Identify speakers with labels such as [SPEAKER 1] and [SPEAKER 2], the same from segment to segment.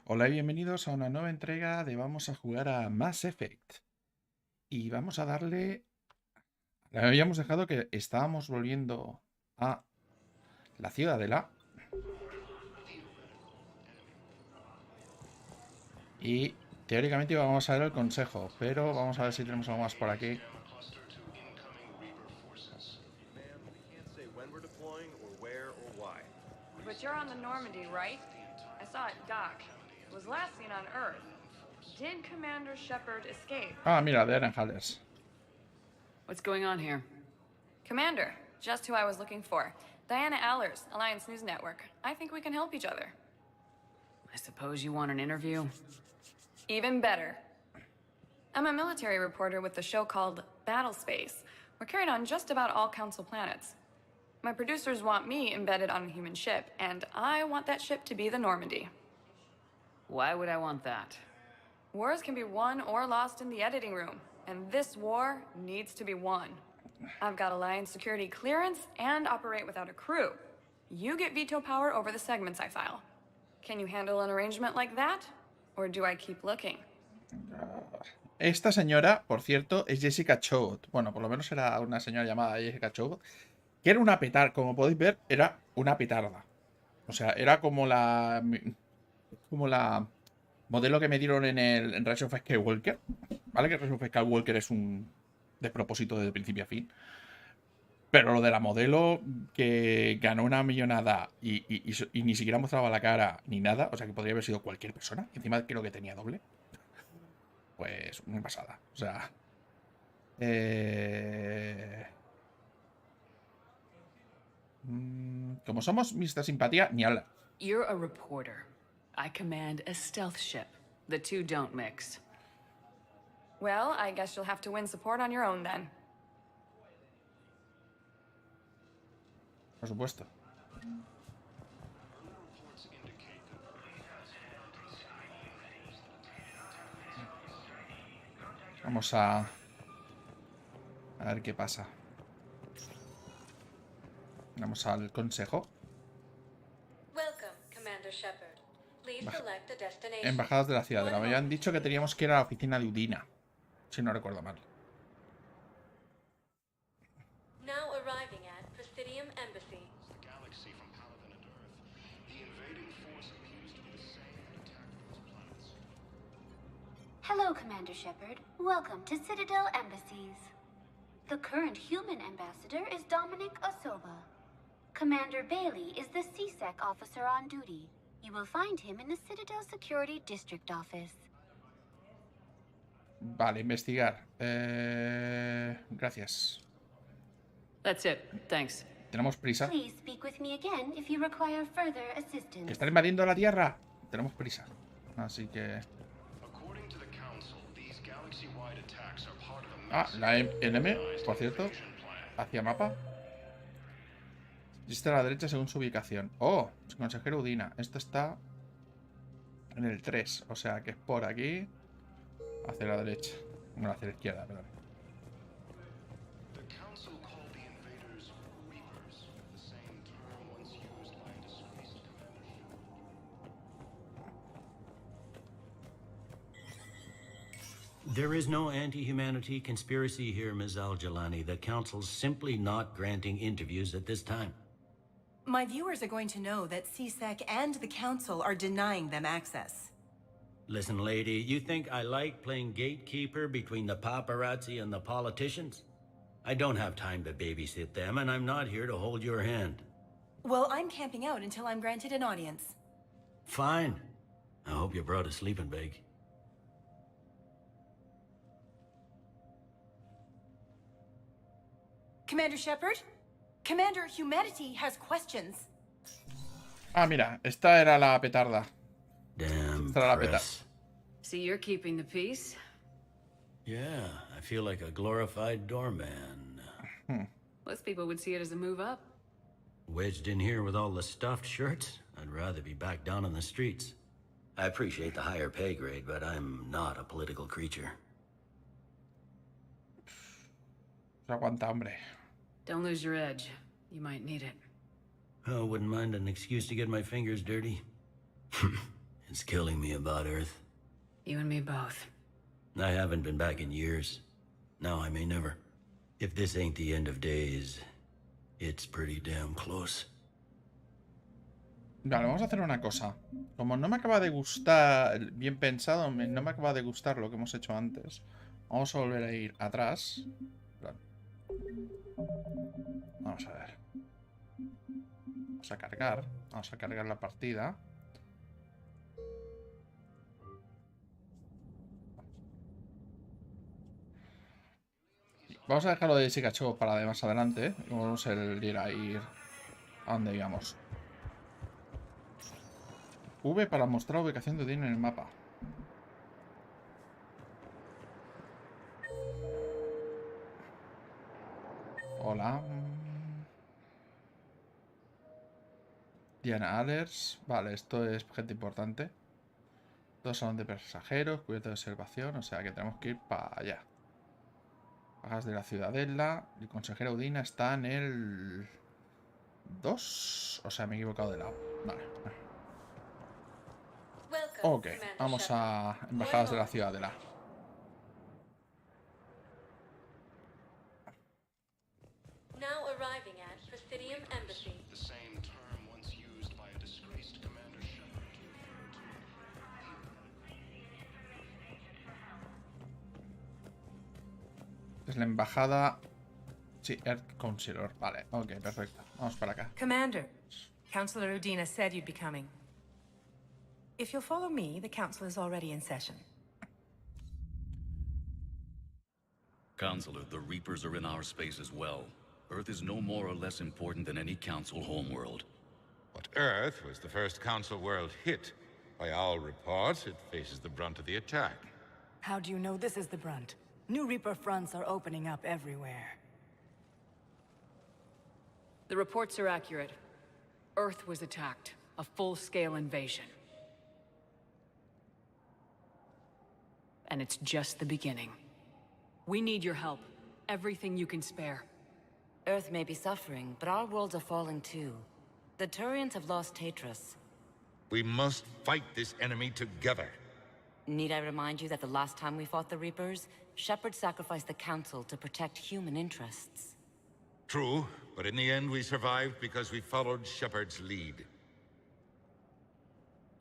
[SPEAKER 1] Hola y bienvenidos a una nueva entrega de Vamos a jugar a Mass Effect. Y vamos a darle... Habíamos dejado que estábamos volviendo a la Ciudadela. Y teóricamente vamos a ver el consejo, pero vamos a ver si tenemos algo más por aquí.
[SPEAKER 2] But you're on the Normandy, right? I saw it dock. It was last seen on Earth. Did Commander Shepard escape?
[SPEAKER 1] Ah, mira, de Eren.
[SPEAKER 3] What's going on here?
[SPEAKER 2] Commander, just who I was looking for. Diana Allers, Alliance News Network. I think we can help each other.
[SPEAKER 3] I suppose you want an interview?
[SPEAKER 2] Even better. I'm a military reporter with the show called Battle Space. We're carried on just about all Council planets. My producers want me embedded on a human ship, and I want that ship to be the Normandy.
[SPEAKER 3] Why would I want that?
[SPEAKER 2] Wars can be won or lost in the editing room, and this war needs to be won. I've got Alliance security clearance and operate without a crew. You get veto power over the segments I file. Can you handle an arrangement like that? Or do I keep looking?
[SPEAKER 1] Esta señora, por cierto, es Jessica Chobot. Bueno, por lo menos era una señora llamada Jessica Chobot. Que era una petarda, como podéis ver, era una petarda. O sea, era como la modelo que me dieron en Rise of Skywalker. ¿Vale? Que Rise of Skywalker es un despropósito desde principio a fin. Pero lo de la modelo que ganó una millonada y ni siquiera mostraba la cara ni nada, o sea que podría haber sido cualquier persona, encima creo que tenía doble, pues muy pasada. O sea, como somos Mr. Simpatía, ni habla.
[SPEAKER 3] You're a reporter. I command a stealth ship. The two don't mix.
[SPEAKER 2] Well, I guess you'll have to win support on your own then.
[SPEAKER 1] Por supuesto. Vamos a ver qué pasa. Vamos al consejo. Embajadas de la Ciudadela. Me habían dicho que teníamos que ir a la oficina de Udina, si no recuerdo mal.
[SPEAKER 4] Hello, Commander Shepard. Welcome to Citadel Embassies. The current human ambassador is Dominic Osoba. Commander Bailey is the CSEC officer on duty. You will find him in the Citadel Security District Office.
[SPEAKER 1] Vale, investigar. Gracias.
[SPEAKER 3] That's it. Thanks.
[SPEAKER 1] Tenemos prisa.
[SPEAKER 4] Please speak with me again if you require further assistance.
[SPEAKER 1] Que están invadiendo la Tierra. Tenemos prisa. Así que... Ah, la NM, por cierto. Hacia mapa. Está a la derecha según su ubicación. Oh, consejero Udina. Esto está en el 3. O sea que es por aquí. Hacia la derecha. No, hacia la izquierda, perdón.
[SPEAKER 5] There is no anti-humanity conspiracy here, Ms. Al-Jalani. The Council's simply not granting interviews at this time.
[SPEAKER 6] My viewers are going to know that CSEC and the Council are denying them access.
[SPEAKER 5] Listen, lady, you think I like playing gatekeeper between the paparazzi and the politicians? I don't have time to babysit them, and I'm not here to hold your hand.
[SPEAKER 6] Well, I'm camping out until I'm granted an audience.
[SPEAKER 5] Fine. I hope you brought a sleeping bag.
[SPEAKER 6] Commander Shepard? Commander Humanity has questions.
[SPEAKER 1] Ah, mira, esta era la petarda.
[SPEAKER 5] Damn
[SPEAKER 1] Esta era la petarda.
[SPEAKER 5] press.
[SPEAKER 3] So you're keeping the peace?
[SPEAKER 5] Yeah, I feel like a glorified doorman.
[SPEAKER 3] Most people would see it as a move up.
[SPEAKER 5] Wedged in here with all the stuffed shirts? I'd rather be back down on the streets. I appreciate the higher pay grade, but I'm not a political creature.
[SPEAKER 1] Se aguanta, hombre.
[SPEAKER 3] Don't lose your edge. You might need it.
[SPEAKER 5] Oh, wouldn't mind an excuse to get my fingers dirty. It's killing me about Earth.
[SPEAKER 3] You and me both.
[SPEAKER 5] I haven't been back in years. Now I may never. If this ain't the end of days, it's pretty damn close.
[SPEAKER 1] Vale, vamos a hacer una cosa. Como no me acaba de gustar, bien pensado, no me acaba de gustar lo que hemos hecho antes. Vamos a volver a ir atrás. Vamos a ver. Vamos a cargar. Vamos a cargar la partida. Vamos a dejarlo de Pikachu para de más adelante. Y vamos a ir a donde íbamos. V para mostrar ubicación de Odín en el mapa. Hola. Diana Allers. Vale, esto es gente importante. Dos salón de pasajeros, cubierto de observación. O sea que tenemos que ir para allá. Bajas de la Ciudadela. El consejero Udina está en el 2. O sea, me he equivocado de lado. Vale. Ok, vamos a embajadas de la Ciudadela.
[SPEAKER 7] Now arriving at Presidium Embassy.
[SPEAKER 8] The same term once used by a disgraced Commander Shepard.
[SPEAKER 1] Es la embajada. Sí, Earth Councilor. Vale, ok, perfecto. Vamos para acá.
[SPEAKER 6] Commander, Councilor Udina said you'd be coming. If you'll follow me, the council is already in session.
[SPEAKER 9] Counselor, the Reapers are in our space as well. Earth is no more or less important than any Council homeworld.
[SPEAKER 10] But Earth was the first Council world hit. By all reports, it faces the brunt of the attack.
[SPEAKER 11] How do you know this is the brunt? New Reaper fronts are opening up everywhere.
[SPEAKER 3] The reports are accurate. Earth was attacked. A full-scale invasion. And it's just the beginning. We need your help. Everything you can spare.
[SPEAKER 12] Earth may be suffering, but our worlds are falling too. The Turians have lost Tatris.
[SPEAKER 10] We must fight this enemy together.
[SPEAKER 12] Need I remind you that the last time we fought the Reapers, Shepard sacrificed the Council to protect human interests?
[SPEAKER 10] True, but in the end we survived because we followed Shepard's lead.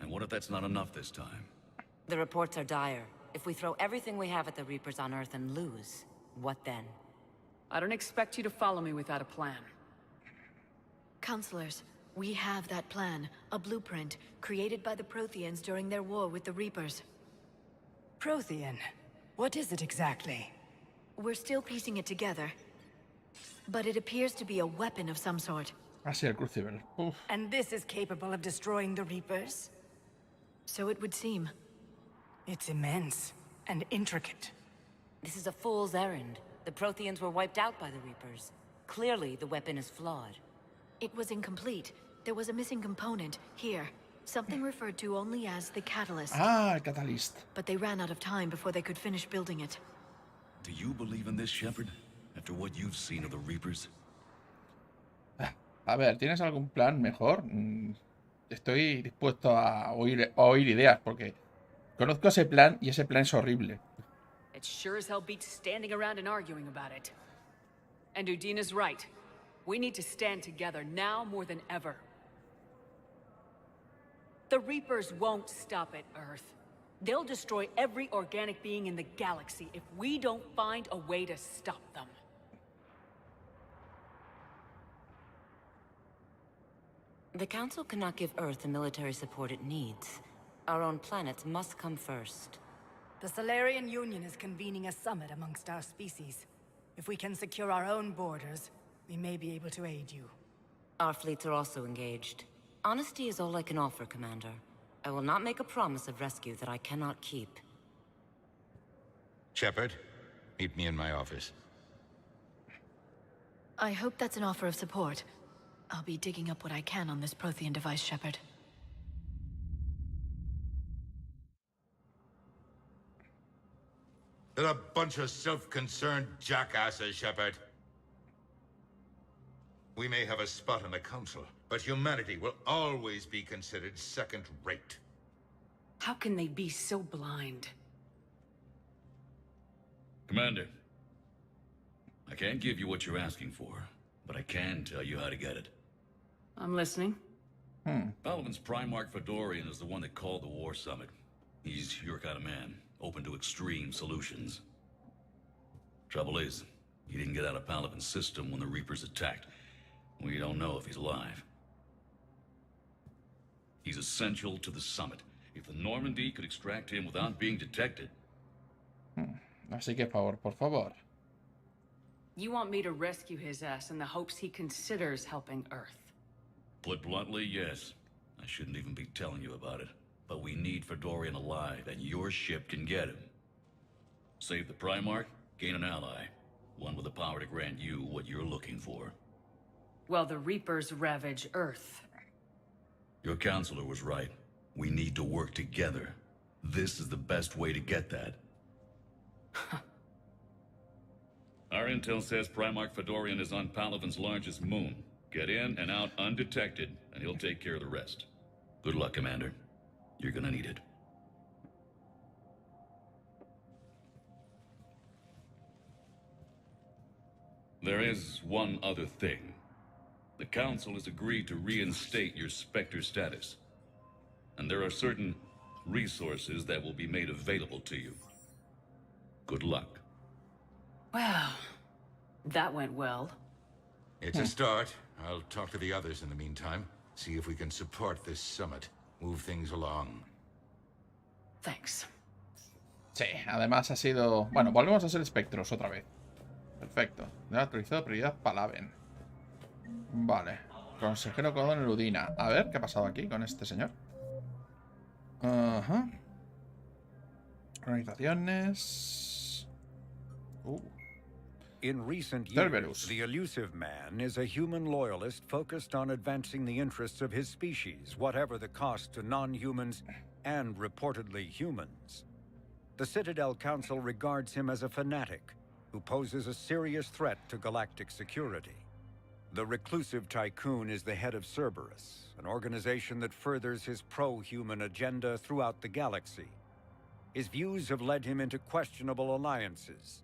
[SPEAKER 9] And what if that's not enough this time?
[SPEAKER 12] The reports are dire. If we throw everything we have at the Reapers on Earth and lose, what then?
[SPEAKER 3] I don't expect you to follow me without a plan.
[SPEAKER 7] Counselors, we have that plan, a blueprint, created by the Protheans during their war with the Reapers.
[SPEAKER 11] Prothean? What is it exactly?
[SPEAKER 7] We're still piecing it together. But it appears to be a weapon of some sort.
[SPEAKER 1] Así el crucible. Uf.
[SPEAKER 11] And this is capable of destroying the Reapers?
[SPEAKER 7] So it would seem.
[SPEAKER 11] It's immense and intricate.
[SPEAKER 12] This is a fool's errand. The Protheans were wiped out by the Reapers. Clearly, the weapon is flawed.
[SPEAKER 7] It was incomplete. There was a missing component, here. Something referred to only as the catalyst.
[SPEAKER 1] Ah, el catalyst.
[SPEAKER 7] But they ran out of time before they could finish building it.
[SPEAKER 9] Do you believe in this, Shepard? After what you've seen of the Reapers?
[SPEAKER 1] A ver, ¿tienes algún plan mejor? Estoy dispuesto a oír ideas, porque conozco ese plan y ese plan es horrible.
[SPEAKER 3] It sure as hell beats standing around and arguing about it. And Udina's right. We need to stand together now more than ever. The Reapers won't stop at Earth. They'll destroy every organic being in the galaxy if we don't find a way to stop them.
[SPEAKER 12] The Council cannot give Earth the military support it needs. Our own planets must come first.
[SPEAKER 11] The Solarian Union is convening a summit amongst our species. If we can secure our own borders, we may be able to aid you.
[SPEAKER 12] Our fleets are also engaged. Honesty is all I can offer, Commander. I will not make a promise of rescue that I cannot keep.
[SPEAKER 10] Shepard, meet me in my office.
[SPEAKER 7] I hope that's an offer of support. I'll be digging up what I can on this Prothean device, Shepard.
[SPEAKER 10] They're a bunch of self-concerned jackasses, Shepard. We may have a spot in the Council, but humanity will always be considered second-rate.
[SPEAKER 3] How can they be so blind?
[SPEAKER 9] Commander, I can't give you what you're asking for, but I can tell you how to get it.
[SPEAKER 3] I'm listening.
[SPEAKER 9] Palaven's Primarch Fedorian is the one that called the War Summit. He's your kind of man, open to extreme solutions. Trouble is, he didn't get out of Palaven's system when the Reapers attacked. We don't know if he's alive. He's essential to the summit. If the Normandy could extract him without being detected...
[SPEAKER 1] Así que, por favor.
[SPEAKER 3] You want me to rescue his ass in the hopes he considers helping Earth?
[SPEAKER 9] Put bluntly, yes. I shouldn't even be telling you about it. But we need Fedorian alive, and your ship can get him. Save the Primarch, gain an ally. One with the power to grant you what you're looking for.
[SPEAKER 3] Well, the Reapers ravage Earth.
[SPEAKER 9] Your counselor was right. We need to work together. This is the best way to get that. Our intel says Primarch Fedorian is on Palaven's largest moon. Get in and out undetected, and he'll take care of the rest. Good luck, Commander. You're gonna need it. There is one other thing. The Council has agreed to reinstate your Spectre status. And there are certain resources that will be made available to you. Good luck.
[SPEAKER 3] Well, that went well.
[SPEAKER 10] It's a start. I'll talk to the others in the meantime. See if we can support this summit. Move things along.
[SPEAKER 3] Thanks.
[SPEAKER 1] Sí, además ha sido... Bueno, volvemos a ser espectros otra vez. Perfecto. Ya actualizado prioridad Palaven. Vale. Consejero Codón Eludina. A ver, ¿qué ha pasado aquí con este señor? Ajá. Organizaciones...
[SPEAKER 13] In recent
[SPEAKER 1] Cerberus.
[SPEAKER 13] years, the Elusive Man is a human loyalist focused on advancing the interests of his species, whatever the cost to non-humans and reportedly humans. The Citadel Council regards him as a fanatic who poses a serious threat to galactic security. The reclusive tycoon is the head of Cerberus, an organization that furthers his pro-human agenda throughout the galaxy. His views have led him into questionable alliances.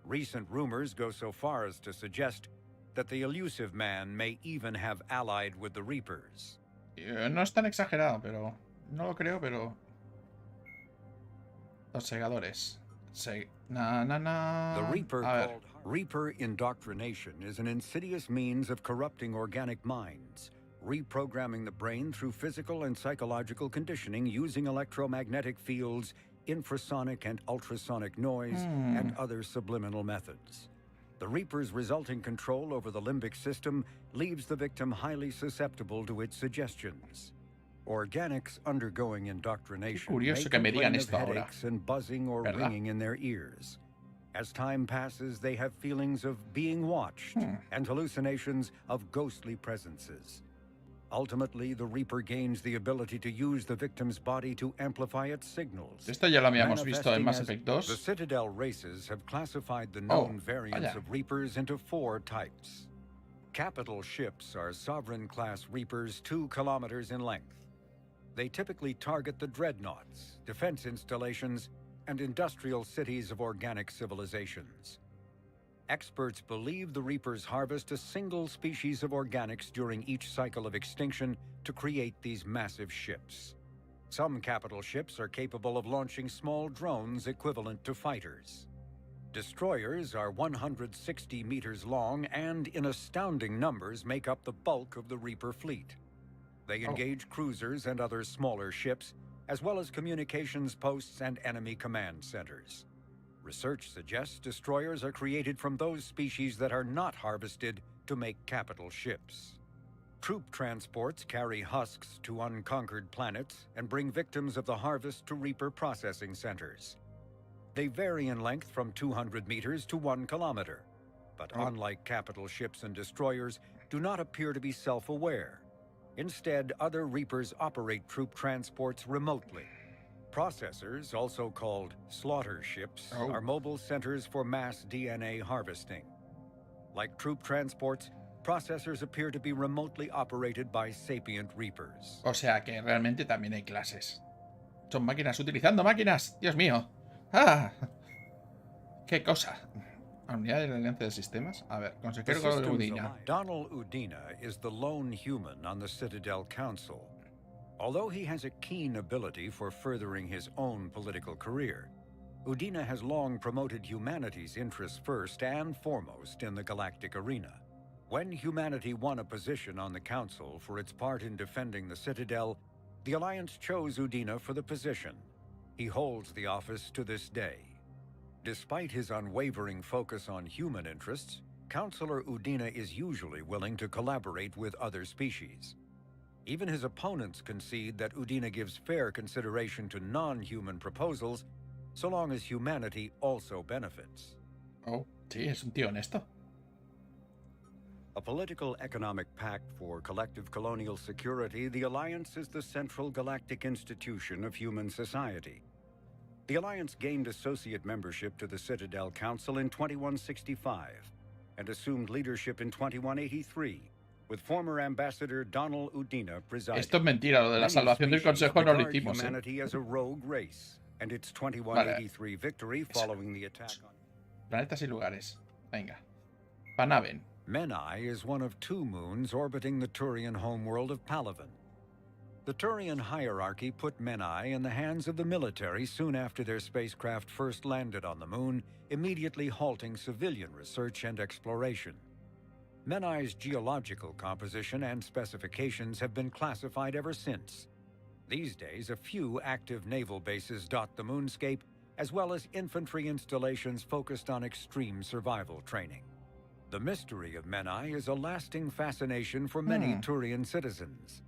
[SPEAKER 13] Recent rumors go so far as to suggest that the Elusive Man may even have allied with the Reapers.
[SPEAKER 1] No es tan exagerado, pero... No lo creo, pero... Los segadores.
[SPEAKER 13] The Reaper called Reaper indoctrination is an insidious means of corrupting organic minds, reprogramming the brain through physical and psychological conditioning using electromagnetic fields, infrasonic and ultrasonic noise, and other subliminal methods. The Reaper's resulting control over the limbic system leaves the victim highly susceptible to its suggestions. Organics undergoing indoctrination may complain of headaches and buzzing or ringing in their ears. As time passes, they have feelings of being watched and hallucinations of ghostly presences. Ultimately, the Reaper gains the ability to use the victim's body to amplify its signals.
[SPEAKER 1] Esto ya lo habíamos visto en Mass Effect 2.
[SPEAKER 13] The Citadel races have classified the known variants of Reapers into 4 types. Capital ships are Sovereign-class Reapers 2 kilometers in length. They typically target the dreadnoughts, defense installations, and industrial cities of organic civilizations. Experts believe the Reapers harvest a single species of organics during each cycle of extinction to create these massive ships. Some capital ships are capable of launching small drones equivalent to fighters. Destroyers are 160 meters long and in astounding numbers make up the bulk of the Reaper fleet. They engage cruisers and other smaller ships, as well as communications posts and enemy command centers. Research suggests destroyers are created from those species that are not harvested to make capital ships. Troop transports carry husks to unconquered planets and bring victims of the harvest to Reaper processing centers. They vary in length from 200 meters to 1 kilometer, but unlike capital ships and destroyers, do not appear to be self-aware. Instead, other Reapers operate troop transports remotely. Processors, also called slaughter ships, are mobile centers for mass DNA harvesting. Like troop transports, processors appear to be remotely operated by sapient Reapers.
[SPEAKER 1] O sea que realmente también hay clases. Son máquinas utilizando máquinas. Dios mío. ¡Ah! ¡Qué cosa! Unidad de alianza de sistemas. A ver, consejero Udina.
[SPEAKER 13] Donald Udina is the lone human on the Citadel Council. Although he has a keen ability for furthering his own political career, Udina has long promoted humanity's interests first and foremost in the galactic arena. When humanity won a position on the Council for its part in defending the Citadel, the Alliance chose Udina for the position. He holds the office to this day. Despite his unwavering focus on human interests, Councilor Udina is usually willing to collaborate with other species. Even his opponents concede that Udina gives fair consideration to non-human proposals, so long as humanity also benefits.
[SPEAKER 1] Oh, sí, es un tío honesto.
[SPEAKER 13] A political economic pact for collective colonial security, the Alliance is the central galactic institution of human society. The Alliance gained associate membership to the Citadel Council in 2165 and assumed leadership in 2183, with former Ambassador Donald Udina presiding.
[SPEAKER 1] Esto es mentira, lo de la salvación del Consejo no lo hicimos,
[SPEAKER 13] humanity as a rogue race, and its 2183 victory following the attack on
[SPEAKER 1] planetas y lugares. Venga. Panaven.
[SPEAKER 13] Menai is one of 2 moons orbiting the Turian homeworld of Palaven. The Turian hierarchy put Menai in the hands of the military soon after their spacecraft first landed on the moon, immediately halting civilian research and exploration. Menai's geological composition and specifications have been classified ever since. These days, a few active naval bases dot the moonscape, as well as infantry installations focused on extreme survival training. The mystery of Menai is a lasting fascination for many Turian citizens.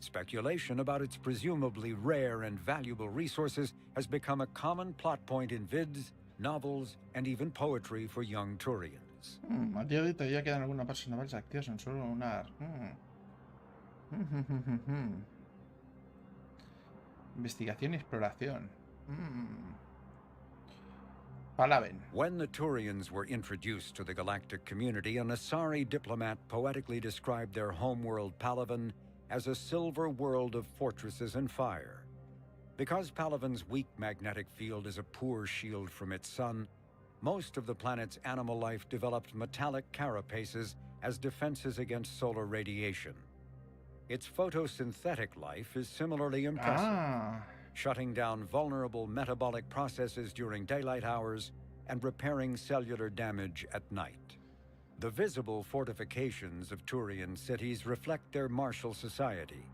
[SPEAKER 13] Speculation about its presumably rare and valuable resources has become a common plot point in vids, novels, and even poetry for young Turians.
[SPEAKER 1] A día de hoy todavía quedan algunas bases navales activas en suelo lunar. Investigación y exploración. Palaven.
[SPEAKER 13] When the Turians were introduced to the galactic community, an Asari diplomat poetically described their homeworld Palaven as a silver world of fortresses and fire. Because Palaven's weak magnetic field is a poor shield from its sun, most of the planet's animal life developed metallic carapaces as defenses against solar radiation. Its photosynthetic life is similarly impressive, shutting down vulnerable metabolic processes during daylight hours and repairing cellular damage at night. The visible fortifications of Turian cities reflect their martial society.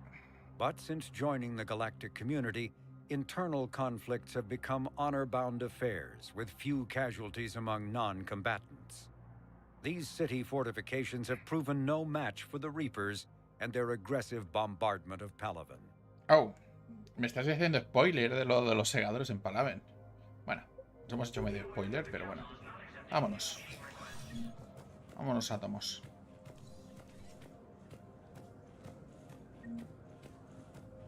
[SPEAKER 13] But since joining the galactic community, internal conflicts have become honor-bound affairs, with few casualties among non-combatants. These city fortifications have proven no match for the Reapers and their aggressive bombardment of Palaven.
[SPEAKER 1] Oh, me estás haciendo spoiler de lo de los segadores en Palaven. Bueno, nos hemos hecho medio spoiler, pero bueno. Vámonos. Vámonos, átomos.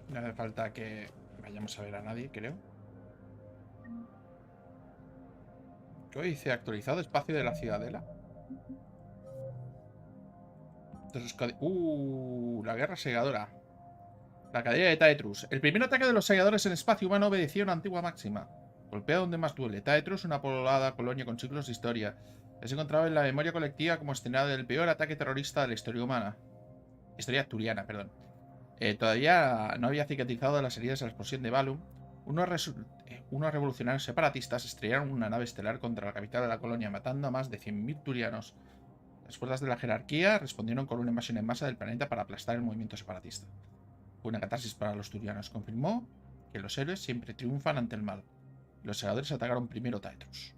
[SPEAKER 1] No hace falta que vayamos a ver a nadie, creo. ¿Qué dice? Actualizado espacio de la Ciudadela. La guerra segadora. La cadena de Taetrus. El primer ataque de los segadores en espacio humano obedecía una antigua máxima. Golpea donde más duele. Taetrus, una poblada colonia con siglos de historia. Es encontrado en la memoria colectiva como escenario del peor ataque terrorista de la historia humana. Historia turiana, perdón. Todavía no había cicatrizado las heridas de la explosión de Balum. Unos revolucionarios separatistas estrellaron una nave estelar contra la capital de la colonia, matando a más de 100.000 turianos. Las fuerzas de la jerarquía respondieron con una invasión en masa del planeta para aplastar el movimiento separatista. Fue una catarsis para los turianos. Confirmó que los héroes siempre triunfan ante el mal. Los segadores atacaron primero Taetrus.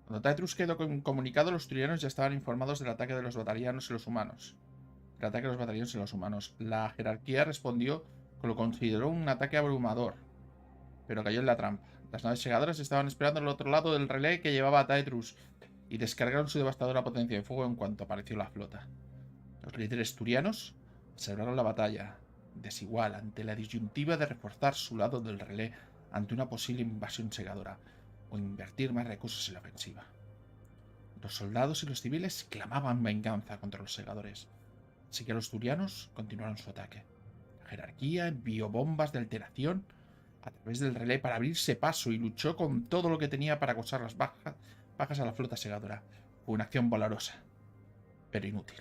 [SPEAKER 1] Cuando Taetrus quedó comunicado, los turianos ya estaban informados del ataque de los batalianos y los humanos. La jerarquía respondió que lo consideró un ataque abrumador, pero cayó en la trampa. Las naves segadoras estaban esperando al otro lado del relé que llevaba a Taetrus y descargaron su devastadora potencia de fuego en cuanto apareció la flota. Los líderes turianos celebraron la batalla desigual ante la disyuntiva de reforzar su lado del relé ante una posible invasión segadora o invertir más recursos en la ofensiva. Los soldados y los civiles clamaban venganza contra los segadores, así que los turianos continuaron su ataque. La jerarquía envió bombas de alteración a través del relé para abrirse paso y luchó con todo lo que tenía para acosar las bajas a la flota segadora. Fue una acción valorosa, pero inútil.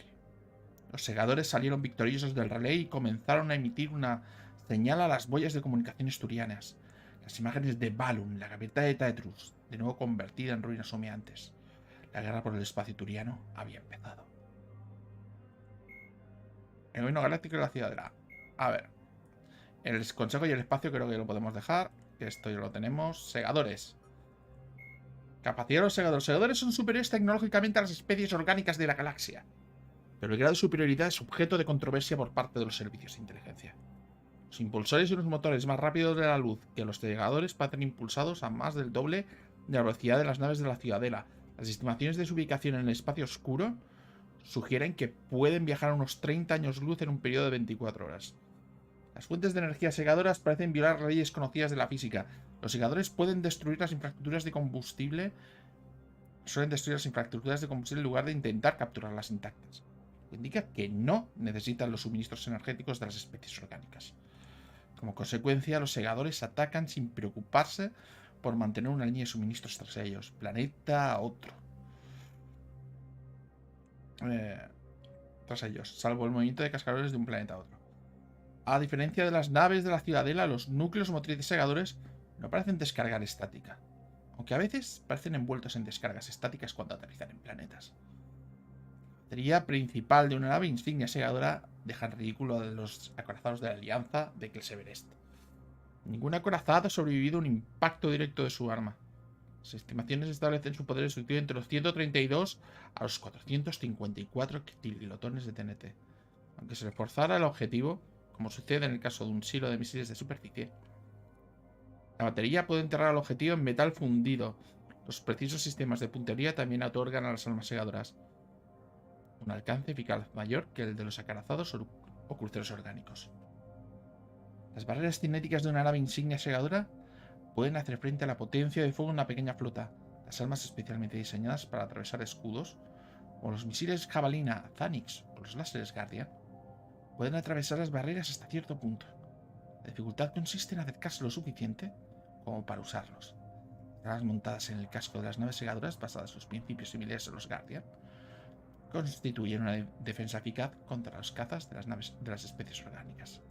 [SPEAKER 1] Los segadores salieron victoriosos del relé y comenzaron a emitir una señal a las boyas de comunicaciones turianas. Las imágenes de Balum, la gaviota de Taetrus, de nuevo convertida en ruinas humeantes. La guerra por el espacio turiano había empezado. El gobierno galáctico y la Ciudadela. A ver. El consejo y el espacio creo que lo podemos dejar. Esto ya lo tenemos. Segadores. Capacidad de los segadores. Los segadores son superiores tecnológicamente a las especies orgánicas de la galaxia. Pero el grado de superioridad es objeto de controversia por parte de los servicios de inteligencia. Los impulsores y los motores más rápidos de la luz que los segadores parecen impulsados a más del doble de la velocidad de las naves de la Ciudadela. Las estimaciones de su ubicación en el espacio oscuro sugieren que pueden viajar a unos 30 años luz en un periodo de 24 horas. Las fuentes de energía segadoras parecen violar leyes conocidas de la física. Los segadores pueden destruir las infraestructuras de combustible. Suelen destruir las infraestructuras de combustible en lugar de intentar capturarlas intactas. Indica que no necesitan los suministros energéticos de las especies orgánicas. Como consecuencia, los segadores atacan sin preocuparse por mantener una línea de suministros tras ellos, planeta a otro. Tras ellos, salvo el movimiento de cascadores de un planeta a otro. A diferencia de las naves de la Ciudadela, los núcleos motrices segadores no parecen descargar estática, aunque a veces parecen envueltos en descargas estáticas cuando aterrizan en planetas. La batería principal de una nave insignia segadora deja en ridículo a los acorazados de la Alianza de Kelseverest. Ningún acorazado ha sobrevivido a un impacto directo de su arma. Las estimaciones establecen su poder destructivo entre los 132 a los 454 kilotones de TNT. Aunque se reforzara el objetivo, como sucede en el caso de un silo de misiles de superficie, la batería puede enterrar al objetivo en metal fundido. Los precisos sistemas de puntería también otorgan a las armas segadoras un alcance eficaz mayor que el de los acorazados o cruceros orgánicos. Las barreras cinéticas de una nave insignia segadora pueden hacer frente a la potencia de fuego de una pequeña flota. Las armas especialmente diseñadas para atravesar escudos, como los misiles Jabalina, Zanix o los láseres Guardian, pueden atravesar las barreras hasta cierto punto. La dificultad consiste en acercarse lo suficiente como para usarlos. Las armas montadas en el casco de las naves segadoras, basadas en los principios similares a los Guardian, constituyen una defensa eficaz contra los cazas de las naves de las especies orgánicas.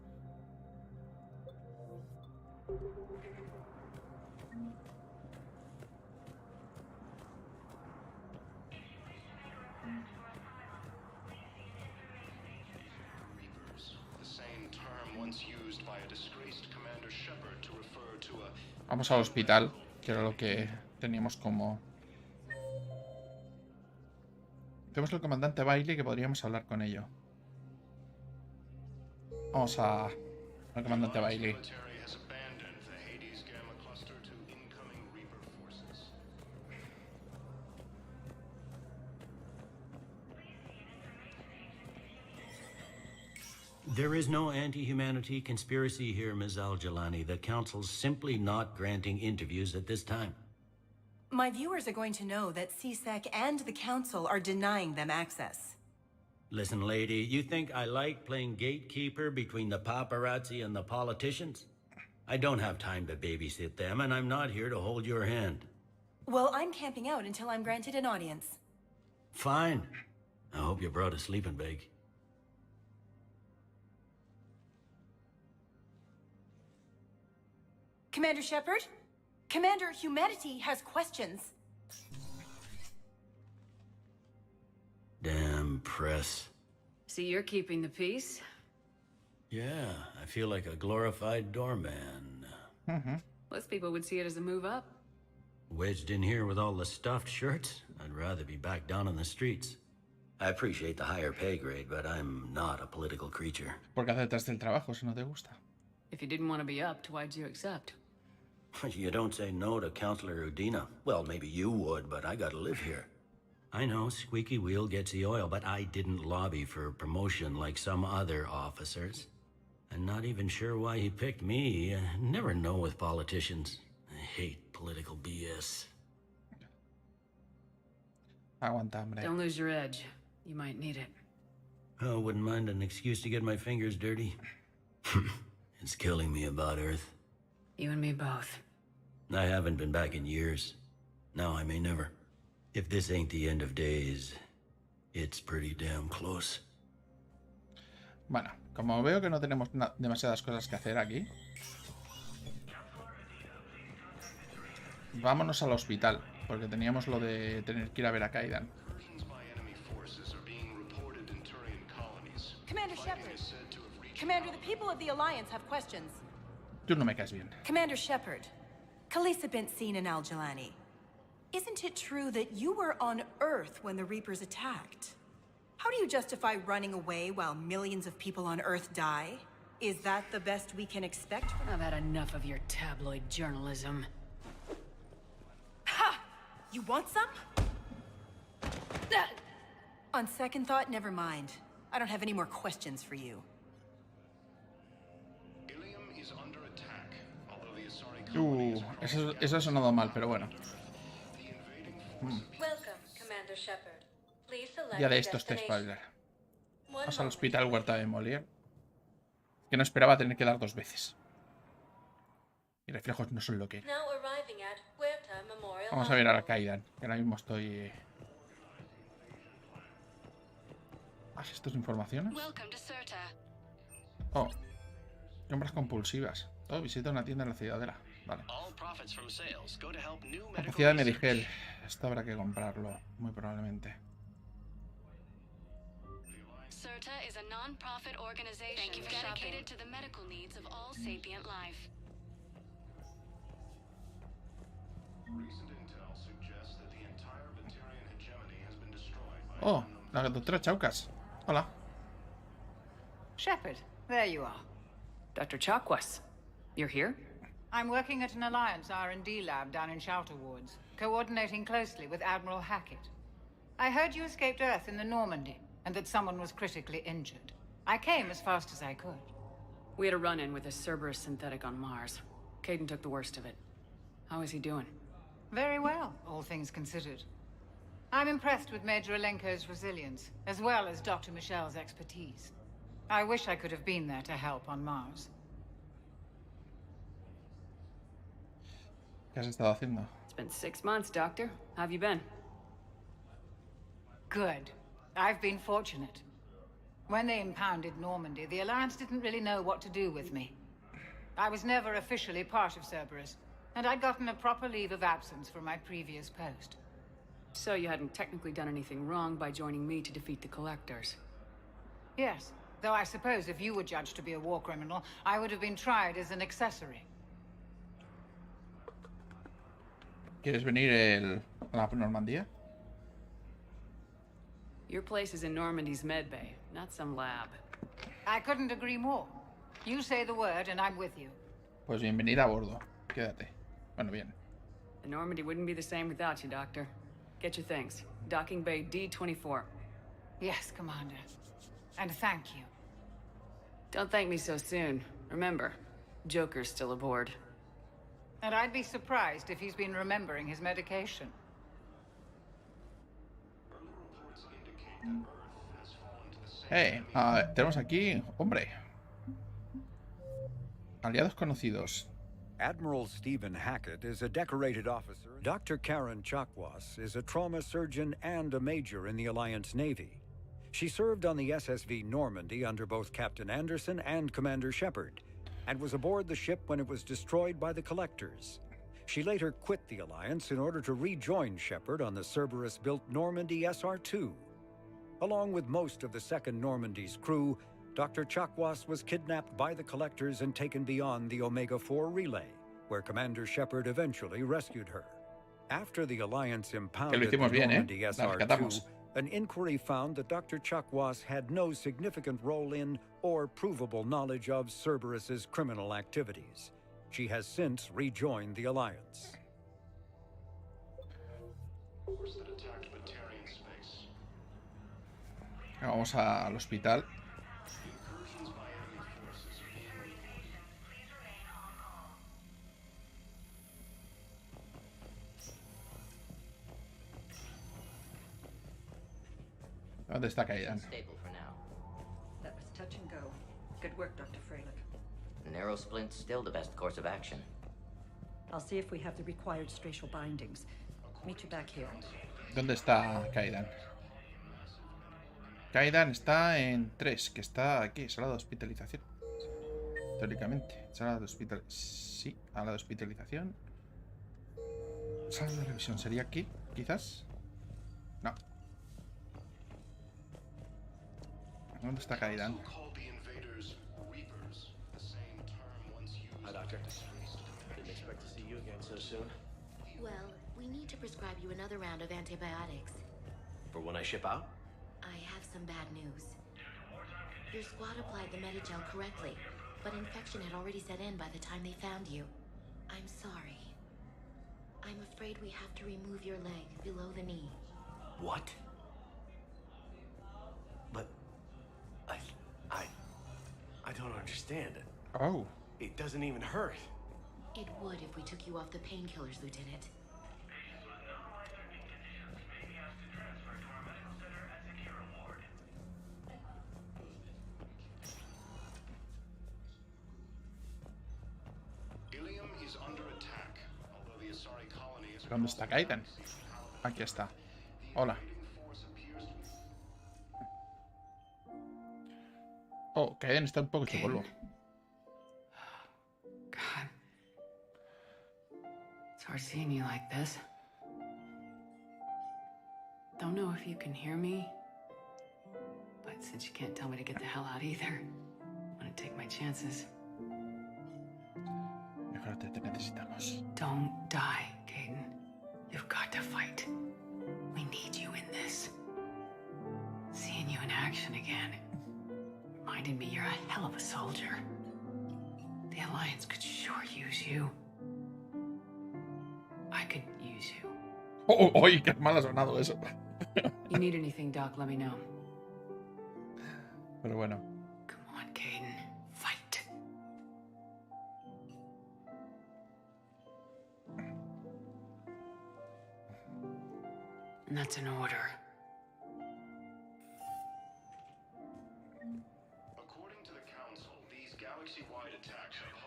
[SPEAKER 1] Vamos al hospital, que era lo que teníamos como... Tenemos el comandante Bailey, que podríamos hablar con ello. Vamos al comandante Bailey.
[SPEAKER 5] There is no anti-humanity conspiracy here, Ms. Al-Jalani. The Council's simply not granting interviews at this time.
[SPEAKER 6] My viewers are going to know that CSEC and the Council are denying them access.
[SPEAKER 5] Listen, lady, you think I like playing gatekeeper between the paparazzi and the politicians? I don't have time to babysit them, and I'm not here to hold your hand.
[SPEAKER 6] Well, I'm camping out until I'm granted an audience.
[SPEAKER 5] Fine. I hope you brought a sleeping bag.
[SPEAKER 6] Commander Shepard? Commander, humanity has questions.
[SPEAKER 5] Damn press.
[SPEAKER 14] See, you're keeping the peace?
[SPEAKER 5] Yeah, I feel like a glorified doorman.
[SPEAKER 14] Most people would see it as a move up.
[SPEAKER 5] Wedged in here with all the stuffed shirts? I'd rather be back down on the streets. I appreciate the higher pay grade, but I'm not a political creature.
[SPEAKER 1] ¿Por qué aceptaste el trabajo si no te gusta?
[SPEAKER 14] If you didn't want to be upped, why'd you accept?
[SPEAKER 5] You don't say no to Counselor Udina. Well, maybe you would, but I gotta live here. I know, squeaky wheel gets the oil, but I didn't lobby for promotion like some other officers. I'm not even sure why he picked me. Never know with politicians. I hate political BS.
[SPEAKER 1] Aguanta, hombre.
[SPEAKER 14] Don't lose your edge. You might need it.
[SPEAKER 5] Oh, wouldn't mind an excuse to get my fingers dirty. It's killing me about Earth.
[SPEAKER 14] You and me both.
[SPEAKER 5] I haven't been back in years. Now I may never. If this ain't the end of days, it's pretty damn close.
[SPEAKER 1] Bueno, como veo que no tenemos demasiadas cosas que hacer aquí, vámonos al hospital, porque teníamos lo de tener que ir a ver a Kaidan.
[SPEAKER 15] Commander Shepard. Commander, the people of the Alliance have questions.
[SPEAKER 1] Tú no me caes bien.
[SPEAKER 15] Commander Shepard, Khaleesa bint seen in Al-Jalani. Isn't it true that you were on Earth when the Reapers attacked? How do you justify running away while millions of people on Earth die? Is that the best we can expect?
[SPEAKER 14] I've had enough of your tabloid journalism.
[SPEAKER 15] Ha! You want some? On second thought, never mind. I don't have any more questions for you.
[SPEAKER 1] Eso ha sonado mal, pero bueno. Ya de estos te spoiler. Vamos al hospital Huerta de Molière. Que no esperaba tener que dar 2 veces. Y reflejos no son lo que... Vamos a ver a Kaidan, que ahora mismo estoy... ¿Esto es informaciones? Oh. Compras compulsivas. Oh, visita una tienda en la Ciudadela. Vale. Capacidad de Medigel. Esto habrá que comprarlo, muy probablemente.
[SPEAKER 16] CERTA is a non-profit organization dedicated to the medical needs of all sapient life.
[SPEAKER 1] Oh, la doctora Chaucas. Hola.
[SPEAKER 17] Shepard, there you are.
[SPEAKER 14] Dr. Chakwas, you're here?
[SPEAKER 17] I'm working at an Alliance R&D lab down in Shelter Wards, coordinating closely with Admiral Hackett. I heard you escaped Earth in the Normandy, and that someone was critically injured. I came as fast as I could.
[SPEAKER 14] We had a run-in with a Cerberus synthetic on Mars. Caden took the worst of it. How is he doing?
[SPEAKER 17] Very well, all things considered. I'm impressed with Major Alenko's resilience, as well as Dr. Michel's expertise. I wish I could have been there to help on Mars.
[SPEAKER 1] ¿Qué has estado haciendo?
[SPEAKER 14] It's been 6 months, Doctor. How have you been?
[SPEAKER 17] Good. I've been fortunate. When they impounded Normandy, the Alliance didn't really know what to do with me. I was never officially part of Cerberus, and I'd gotten a proper leave of absence from my previous post.
[SPEAKER 14] So you hadn't technically done anything wrong by joining me to defeat the Collectors?
[SPEAKER 17] Yes, though I suppose if you were judged to be a war criminal, I would have been tried as an accessory.
[SPEAKER 1] ¿Quieres venir a la Normandía?
[SPEAKER 14] Your place is in Normandy's medbay, not some lab.
[SPEAKER 17] I couldn't agree more. You say the word and I'm with you.
[SPEAKER 1] Pues bienvenida a bordo. Quédate. Bueno, bien.
[SPEAKER 14] The Normandy wouldn't be the same without you, Doctor. Get your things. Docking Bay D-24.
[SPEAKER 17] Yes, Commander. And thank you.
[SPEAKER 14] Don't thank me so soon. Remember, Joker's still aboard.
[SPEAKER 17] And I'd be surprised if he's been remembering his medication.
[SPEAKER 1] Hey, tenemos aquí, hombre. Aliados conocidos.
[SPEAKER 13] Admiral Stephen Hackett is a decorated officer. Dr. Karen Chakwas is a trauma surgeon and a major in the Alliance Navy. She served on the SSV Normandy under both Captain Anderson and Commander Shepard, and was aboard the ship when it was destroyed by the Collectors. She later quit the Alliance in order to rejoin Shepard on the Cerberus-built Normandy SR-2. Along with most of the Second Normandy's crew, Dr. Chakwas was kidnapped by the Collectors and taken beyond the Omega-4 relay, where Commander Shepard eventually rescued her. After the Alliance impounded the Normandy SR-2, an inquiry found that Dr. Chakwas had no significant role in or provable knowledge of Cerberus's criminal activities. She has since rejoined the Alliance.
[SPEAKER 1] Vamos al hospital. ¿Dónde está Kaidan?
[SPEAKER 18] That was touch and go. Good work, Dr. Freilich.
[SPEAKER 19] Narrow splint's still the best course of action. I'll see if we have the required spatial bindings. Meet you back here.
[SPEAKER 1] ¿Dónde está Kaidan? Kaidan está en 3, que está aquí, sala de hospitalización. Teóricamente, sala de hospitalización. Sí, sala de hospitalización. Sala de revisión, ¿sería aquí? Quizás. No. ¿Dónde está Kaidan?
[SPEAKER 20] Hi, Doctor. Didn't expect to see you again so soon.
[SPEAKER 21] Well, we need to prescribe you another round of antibiotics.
[SPEAKER 20] For when I ship out?
[SPEAKER 21] I have some bad news. Your squad applied the Medigel correctly, but infection had already set in by the time they found you. I'm sorry. I'm afraid we have to remove your leg below the knee.
[SPEAKER 20] What? But I don't understand.
[SPEAKER 1] Oh.
[SPEAKER 20] It doesn't even hurt.
[SPEAKER 21] It would if we took you off the painkillers, Lieutenant.
[SPEAKER 1] ¿Dónde está Kaidan? Aquí está. Hola. Oh, Kaidan está un poco hecho polvo.
[SPEAKER 14] God. It's hard seeing you like this. Don't know if you can hear me, but since you can't tell me to get the hell out either, I'm gonna take my chances.
[SPEAKER 1] Mejorate, te necesitamos.
[SPEAKER 14] Don't die, Caden. You've got to fight. We need you in this. Seeing you in action again reminded me you're a hell of a soldier. The Alliance could sure use you. I could use you.
[SPEAKER 1] ¡Oh, oh, qué mal ha sonado eso!
[SPEAKER 14] You need anything, Doc, let me know.
[SPEAKER 1] Pero bueno.
[SPEAKER 14] Come on, Caden. Fight. And that's an order.
[SPEAKER 8] According to the Council, these galaxy-wide attacks have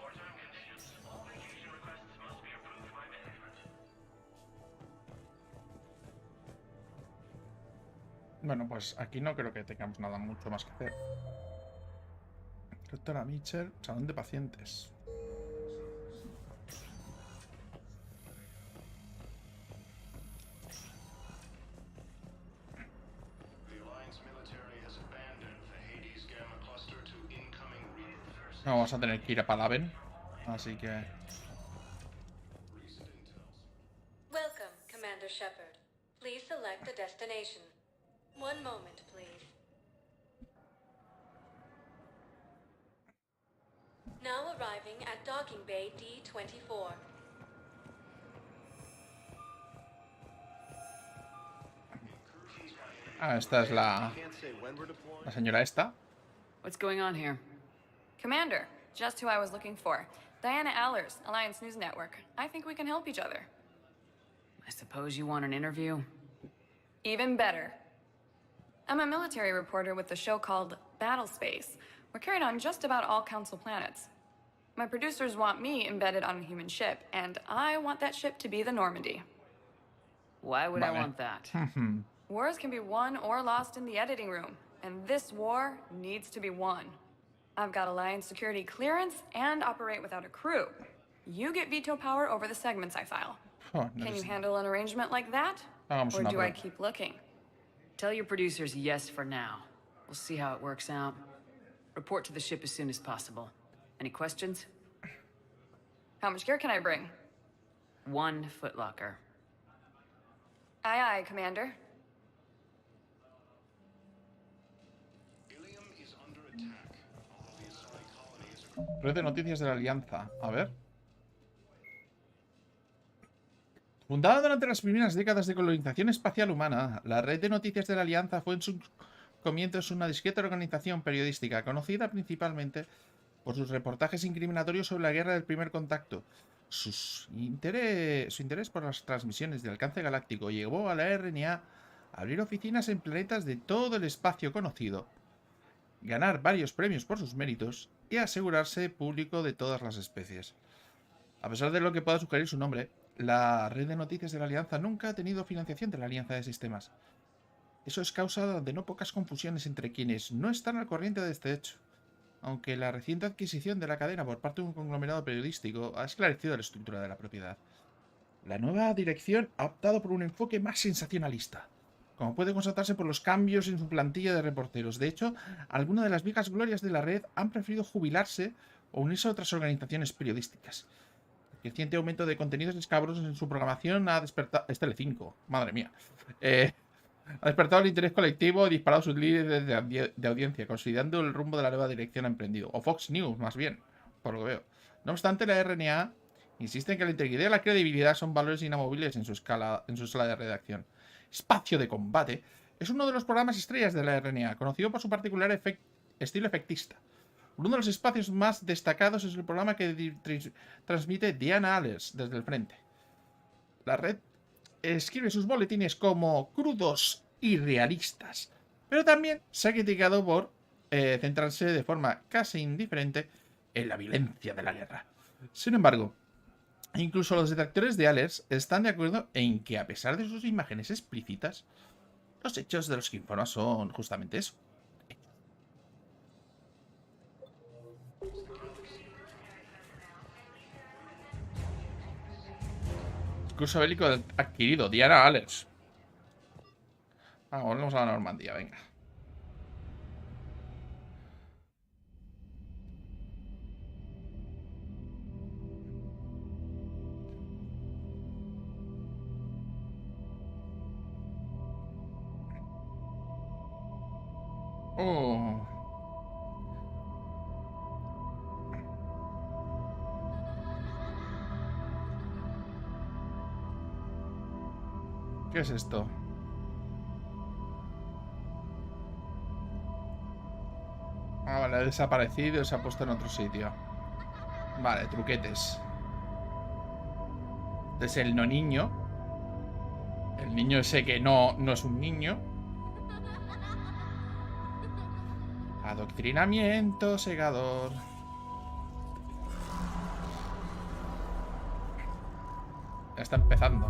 [SPEAKER 1] Bueno, pues aquí no creo que tengamos nada mucho más que hacer. Doctora Mitchell, salón de pacientes. No, vamos a tener que ir a Palaven, así que...
[SPEAKER 16] Welcome, Commander Shepard. Please select a destination. One moment, please. Now arriving at Docking Bay D-24.
[SPEAKER 1] Ah, esta es la señora esta.
[SPEAKER 14] What's going on here?
[SPEAKER 2] Commander, just who I was looking for. Diana Allers, Alliance News Network. I think we can help each other.
[SPEAKER 14] I suppose you want an interview?
[SPEAKER 2] Even better. I'm a military reporter with the show called Battle Space. We're carried on just about all Council planets. My producers want me embedded on a human ship, and I want that ship to be the Normandy.
[SPEAKER 14] Why would I want that?
[SPEAKER 2] Wars can be won or lost in the editing room, and this war needs to be won. I've got Alliance security clearance and operate without a crew. You get veto power over the segments I file. Can you handle an arrangement like that? Or do I keep looking?
[SPEAKER 14] Tell your producers yes for now. We'll see how it works out. Report to the ship as soon as possible. Any questions?
[SPEAKER 2] How much gear can I bring?
[SPEAKER 14] 1 footlocker.
[SPEAKER 2] Aye, aye, Commander.
[SPEAKER 1] Red de noticias de la Alianza. A ver. Fundada durante las primeras décadas de colonización espacial humana, la Red de Noticias de la Alianza fue en sus comienzos una discreta organización periodística, conocida principalmente por sus reportajes incriminatorios sobre la guerra del primer contacto. Su interés por las transmisiones de alcance galáctico llevó a la RNA a abrir oficinas en planetas de todo el espacio conocido, ganar varios premios por sus méritos y asegurarse público de todas las especies. A pesar de lo que pueda sugerir su nombre, la red de noticias de la Alianza nunca ha tenido financiación de la Alianza de Sistemas. Eso es causa de no pocas confusiones entre quienes no están al corriente de este hecho. Aunque la reciente adquisición de la cadena por parte de un conglomerado periodístico ha esclarecido la estructura de la propiedad. La nueva dirección ha optado por un enfoque más sensacionalista, como puede constatarse por los cambios en su plantilla de reporteros. De hecho, algunas de las viejas glorias de la red han preferido jubilarse o unirse a otras organizaciones periodísticas. El creciente aumento de contenidos escabrosos en su programación ha despertado... Es Telecinco, madre mía. Ha despertado el interés colectivo y disparado sus líderes de audiencia, considerando el rumbo de la nueva dirección ha emprendido. O Fox News, más bien, por lo que veo. No obstante, la RNA insiste en que la integridad y la credibilidad son valores inamovibles en su sala de redacción. Espacio de Combate es uno de los programas estrellas de la RNA, conocido por su particular estilo efectista. Uno de los espacios más destacados es el programa que transmite Diana Allers desde el frente. La red escribe sus boletines como crudos y realistas, pero también se ha criticado por centrarse de forma casi indiferente en la violencia de la guerra. Sin embargo, incluso los detractores de Allers están de acuerdo en que, a pesar de sus imágenes explícitas, los hechos de los que informa son justamente eso. Curso bélico adquirido, Diana Allers. Volvemos a la Normandía, venga. Oh. ¿Qué es esto? Ah, vale, ha desaparecido y se ha puesto en otro sitio. Vale, truquetes. Este es el no niño. El niño ese que no es un niño. Adoctrinamiento, segador. Ya está empezando.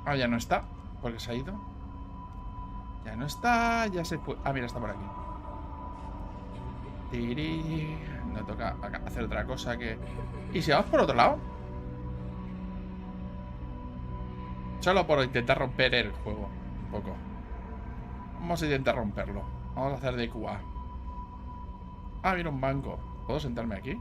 [SPEAKER 1] Ah, ya no está. Porque se ha ido. Ya no está. Ya se fue. Ah, mira, está por aquí. Tiri. No toca hacer otra cosa que... ¿Y si vamos por otro lado? Solo por intentar romper el juego. Un poco. Vamos a intentar romperlo. Vamos a hacer de QA. Ah, mira, un banco. ¿Puedo sentarme aquí?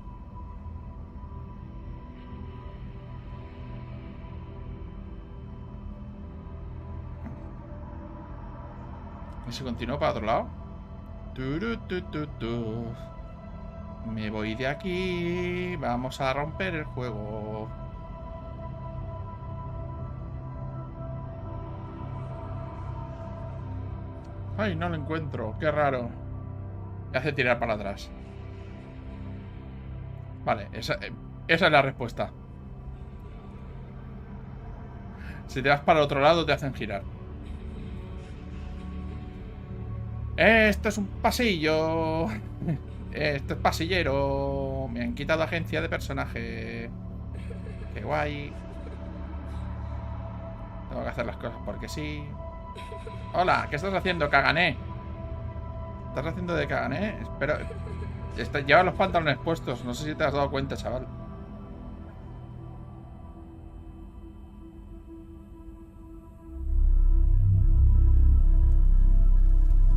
[SPEAKER 1] ¿Y si continúo para otro lado? Me voy de aquí. Vamos a romper el juego. Ay, no lo encuentro. Qué raro. Me hace tirar para atrás. Vale, esa es la respuesta. Si te vas para otro lado, te hacen girar. Esto es un pasillo. Esto es pasillero. Me han quitado agencia de personaje. Qué guay. Tengo que hacer las cosas porque sí. Hola, ¿qué estás haciendo, cagané? ¿Estás haciendo de cagané? Espera. Lleva los pantalones puestos. No sé si te has dado cuenta, chaval.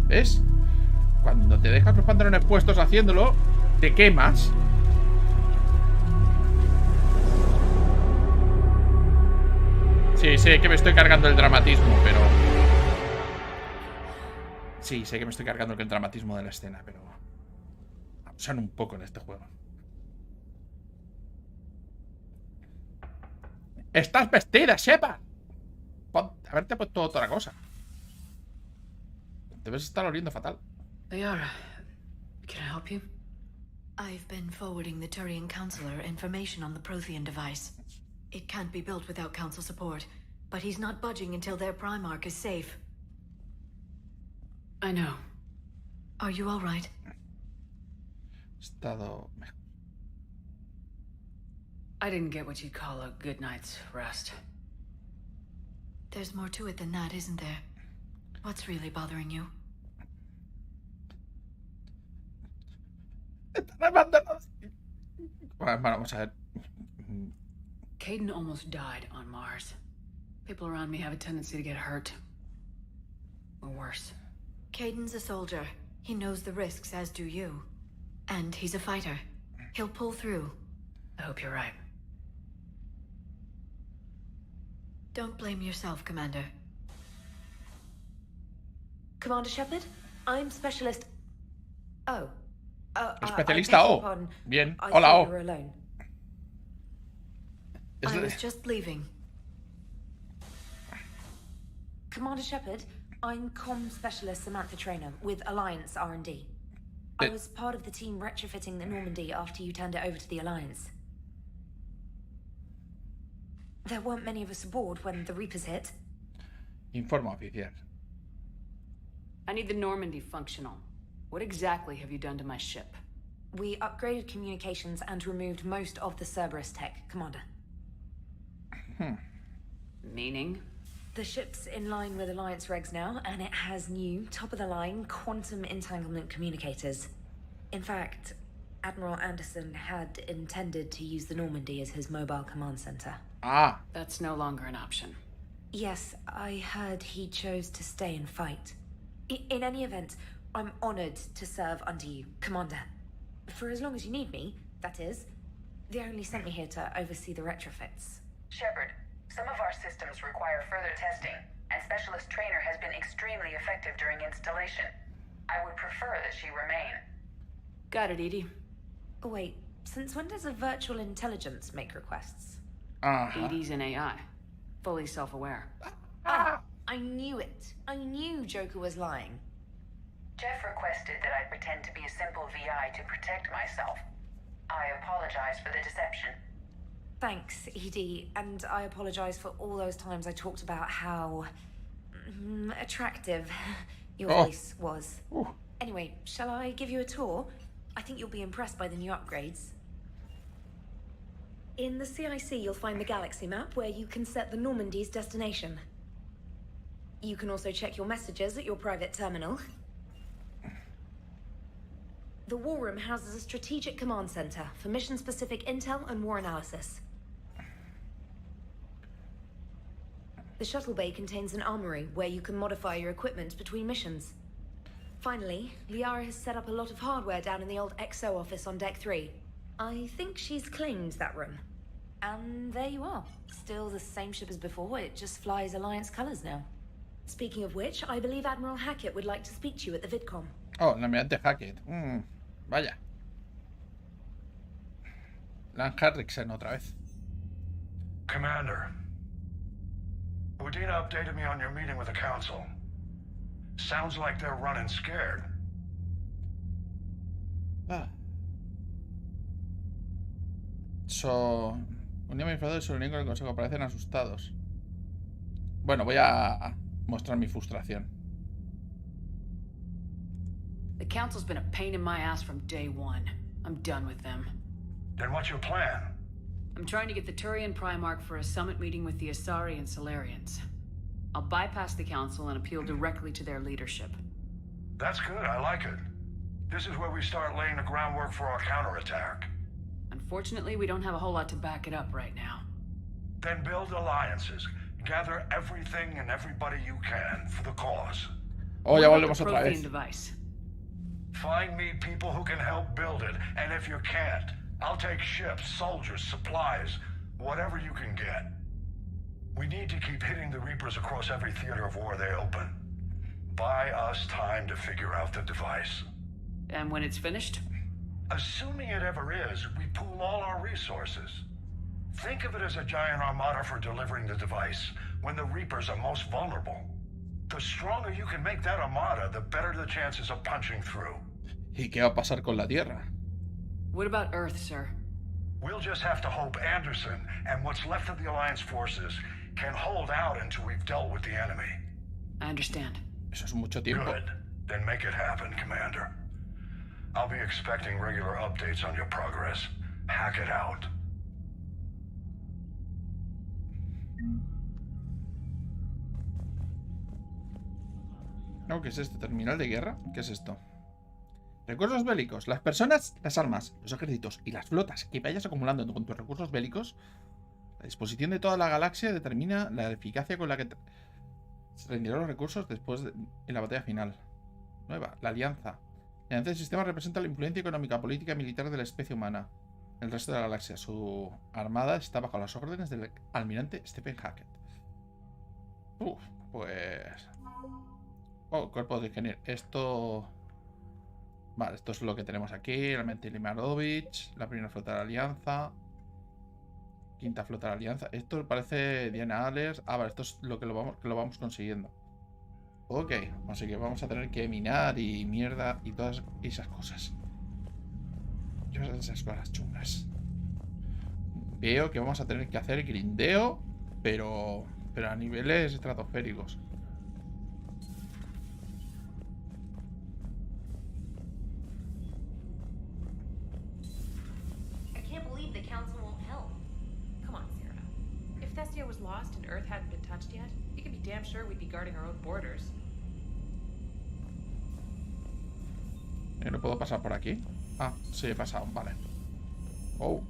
[SPEAKER 1] ¿Ves? Cuando te dejas los pantalones puestos haciéndolo, te quemas. Sí, sé que me estoy cargando el dramatismo, pero... Sí, sé que me estoy cargando el dramatismo de la escena, pero... abusan un poco en este juego. ¡Estás vestida, Shepard! Haberte puesto otra cosa. Debes estar oliendo fatal.
[SPEAKER 14] Ayara, can I help you?
[SPEAKER 7] I've been forwarding the Turian Counselor information on the Prothean device. It can't be built without Council support. but he's not budging until their Primarch is safe.
[SPEAKER 14] I know.
[SPEAKER 7] Are you all right?
[SPEAKER 1] Estado...
[SPEAKER 14] I didn't get what you'd call a good night's rest.
[SPEAKER 7] There's more to it than that, isn't there? What's really bothering you?
[SPEAKER 1] Vamos a ver.
[SPEAKER 14] Caden almost died on Mars. People around me have a tendency to get hurt. Or worse.
[SPEAKER 7] Caden's a soldier. He knows the risks, as do you. And he's a fighter. He'll pull through.
[SPEAKER 14] I hope you're right.
[SPEAKER 7] Don't blame yourself, Commander.
[SPEAKER 4] Commander Shepard, I'm Specialist... Oh.
[SPEAKER 1] Especialista O. Bien. Hola, O.
[SPEAKER 7] I was just leaving.
[SPEAKER 4] Commander Shepard, I'm Comm Specialist Samantha Traynor with Alliance R&D. I was part of the team retrofitting the Normandy after you turned it over to the Alliance. There weren't many of us aboard when the Reapers hit.
[SPEAKER 1] Informa oficial.
[SPEAKER 3] I need the Normandy functional. What exactly have you done to my ship?
[SPEAKER 4] We upgraded communications and removed most of the Cerberus tech, Commander.
[SPEAKER 3] Meaning?
[SPEAKER 4] The ship's in line with Alliance regs now, and it has new, top-of-the-line, quantum entanglement communicators. In fact, Admiral Anderson had intended to use the Normandy as his mobile command center.
[SPEAKER 1] Ah.
[SPEAKER 3] That's no longer an option.
[SPEAKER 4] Yes, I heard he chose to stay and fight. In any event, I'm honored to serve under you, Commander. For as long as you need me, that is. They only sent me here to oversee the retrofits.
[SPEAKER 22] Shepard, some of our systems require further testing, and Specialist Traynor has been extremely effective during installation. I would prefer that she remain.
[SPEAKER 3] Got it, Edie.
[SPEAKER 4] Oh, wait, since when does a virtual intelligence make requests?
[SPEAKER 3] Edie's an AI. Fully self-aware.
[SPEAKER 4] Ah, I knew it. I knew Joker was lying.
[SPEAKER 22] Jeff requested that I pretend to be a simple VI to protect myself. I apologize for the deception.
[SPEAKER 4] Thanks, Edie, and I apologize for all those times I talked about how... attractive your voice was. Anyway, shall I give you a tour? I think you'll be impressed by the new upgrades. In the CIC, you'll find the galaxy map where you can set the Normandy's destination. You can also check your messages at your private terminal. The War Room houses a strategic command center for mission-specific intel and war analysis. The shuttle bay contains an armory where you can modify your equipment between missions. Finally, Liara has set up a lot of hardware down in the old XO office on Deck 3. I think she's claimed that room. And there you are. Still the same ship as before, it just flies Alliance colors now. Speaking of which, I believe Admiral Hackett would like to speak to you at the VidCom.
[SPEAKER 1] Oh, la almirante Hackett. Vaya. Lan Harriksen otra vez.
[SPEAKER 23] Commander, Udina updated me on your meeting with the Council. Sounds like they're running scared.
[SPEAKER 1] Unión infladores se unen con el Consejo, parecen asustados. Bueno, voy a mostrar mi frustración.
[SPEAKER 3] The Council's been a pain in my ass from day one. I'm done with them.
[SPEAKER 23] Then what's your plan?
[SPEAKER 3] I'm trying to get the Turian Primarch for a summit meeting with the Asari and Solarians. I'll bypass the Council and appeal directly to their leadership.
[SPEAKER 23] That's good, I like it. This is where we start laying the groundwork for our counterattack.
[SPEAKER 3] Unfortunately, we don't have a whole lot to back it up right now.
[SPEAKER 23] Then build alliances. Gather everything and everybody you can for the cause.
[SPEAKER 1] Oh, ya volvemos otra vez.
[SPEAKER 3] Device?
[SPEAKER 23] Find me people who can help build it, and if you can't, I'll take ships, soldiers, supplies, whatever you can get. We need to keep hitting the Reapers across every theater of war they open. Buy us time to figure out the device.
[SPEAKER 3] And when it's finished?
[SPEAKER 23] Assuming it ever is, we pool all our resources. Think of it as a giant armada for delivering the device, when the Reapers are most vulnerable. The stronger you can make that armada, the better the chances of punching through.
[SPEAKER 1] ¿Y qué va a pasar con la Tierra?
[SPEAKER 3] What about Earth, sir?
[SPEAKER 23] We'll just have to hope Anderson and what's left of the Alliance forces can hold out until we've dealt with the enemy.
[SPEAKER 14] I understand.
[SPEAKER 1] Eso es mucho tiempo.
[SPEAKER 23] Good. Then make it happen, Commander. I'll be expecting regular updates on your progress. Hack it out.
[SPEAKER 1] No, ¿qué es esto? ¿Terminal de guerra? ¿Qué es esto? Recursos bélicos. Las personas, las armas, los ejércitos y las flotas que vayas acumulando con tus recursos bélicos. La disposición de toda la galaxia determina la eficacia con la que se rendirán los recursos después en la batalla final. Nueva, la alianza. La alianza del sistema representa la influencia económica, política y militar de la especie humana en el resto de la galaxia. Su armada está bajo las órdenes del almirante Stephen Hackett. Pues... Oh, cuerpo de ingeniero. Esto... Vale, esto es lo que tenemos aquí. El almirante Limarovich, la primera flota de la alianza, quinta flota de la alianza. Esto parece Diana Allers. Ah, vale, esto es lo que lo vamos consiguiendo. Ok, así que vamos a tener que minar y mierda y todas esas cosas. Todas esas cosas chungas. Veo que vamos a tener que hacer grindeo, pero a niveles estratosféricos.
[SPEAKER 18] Was lost and Earth hadn't been touched yet, you can be damn sure we'd be guarding our own borders.
[SPEAKER 1] ¿No puedo pasar por aquí? Ah, sí, he pasado, vale. Oh.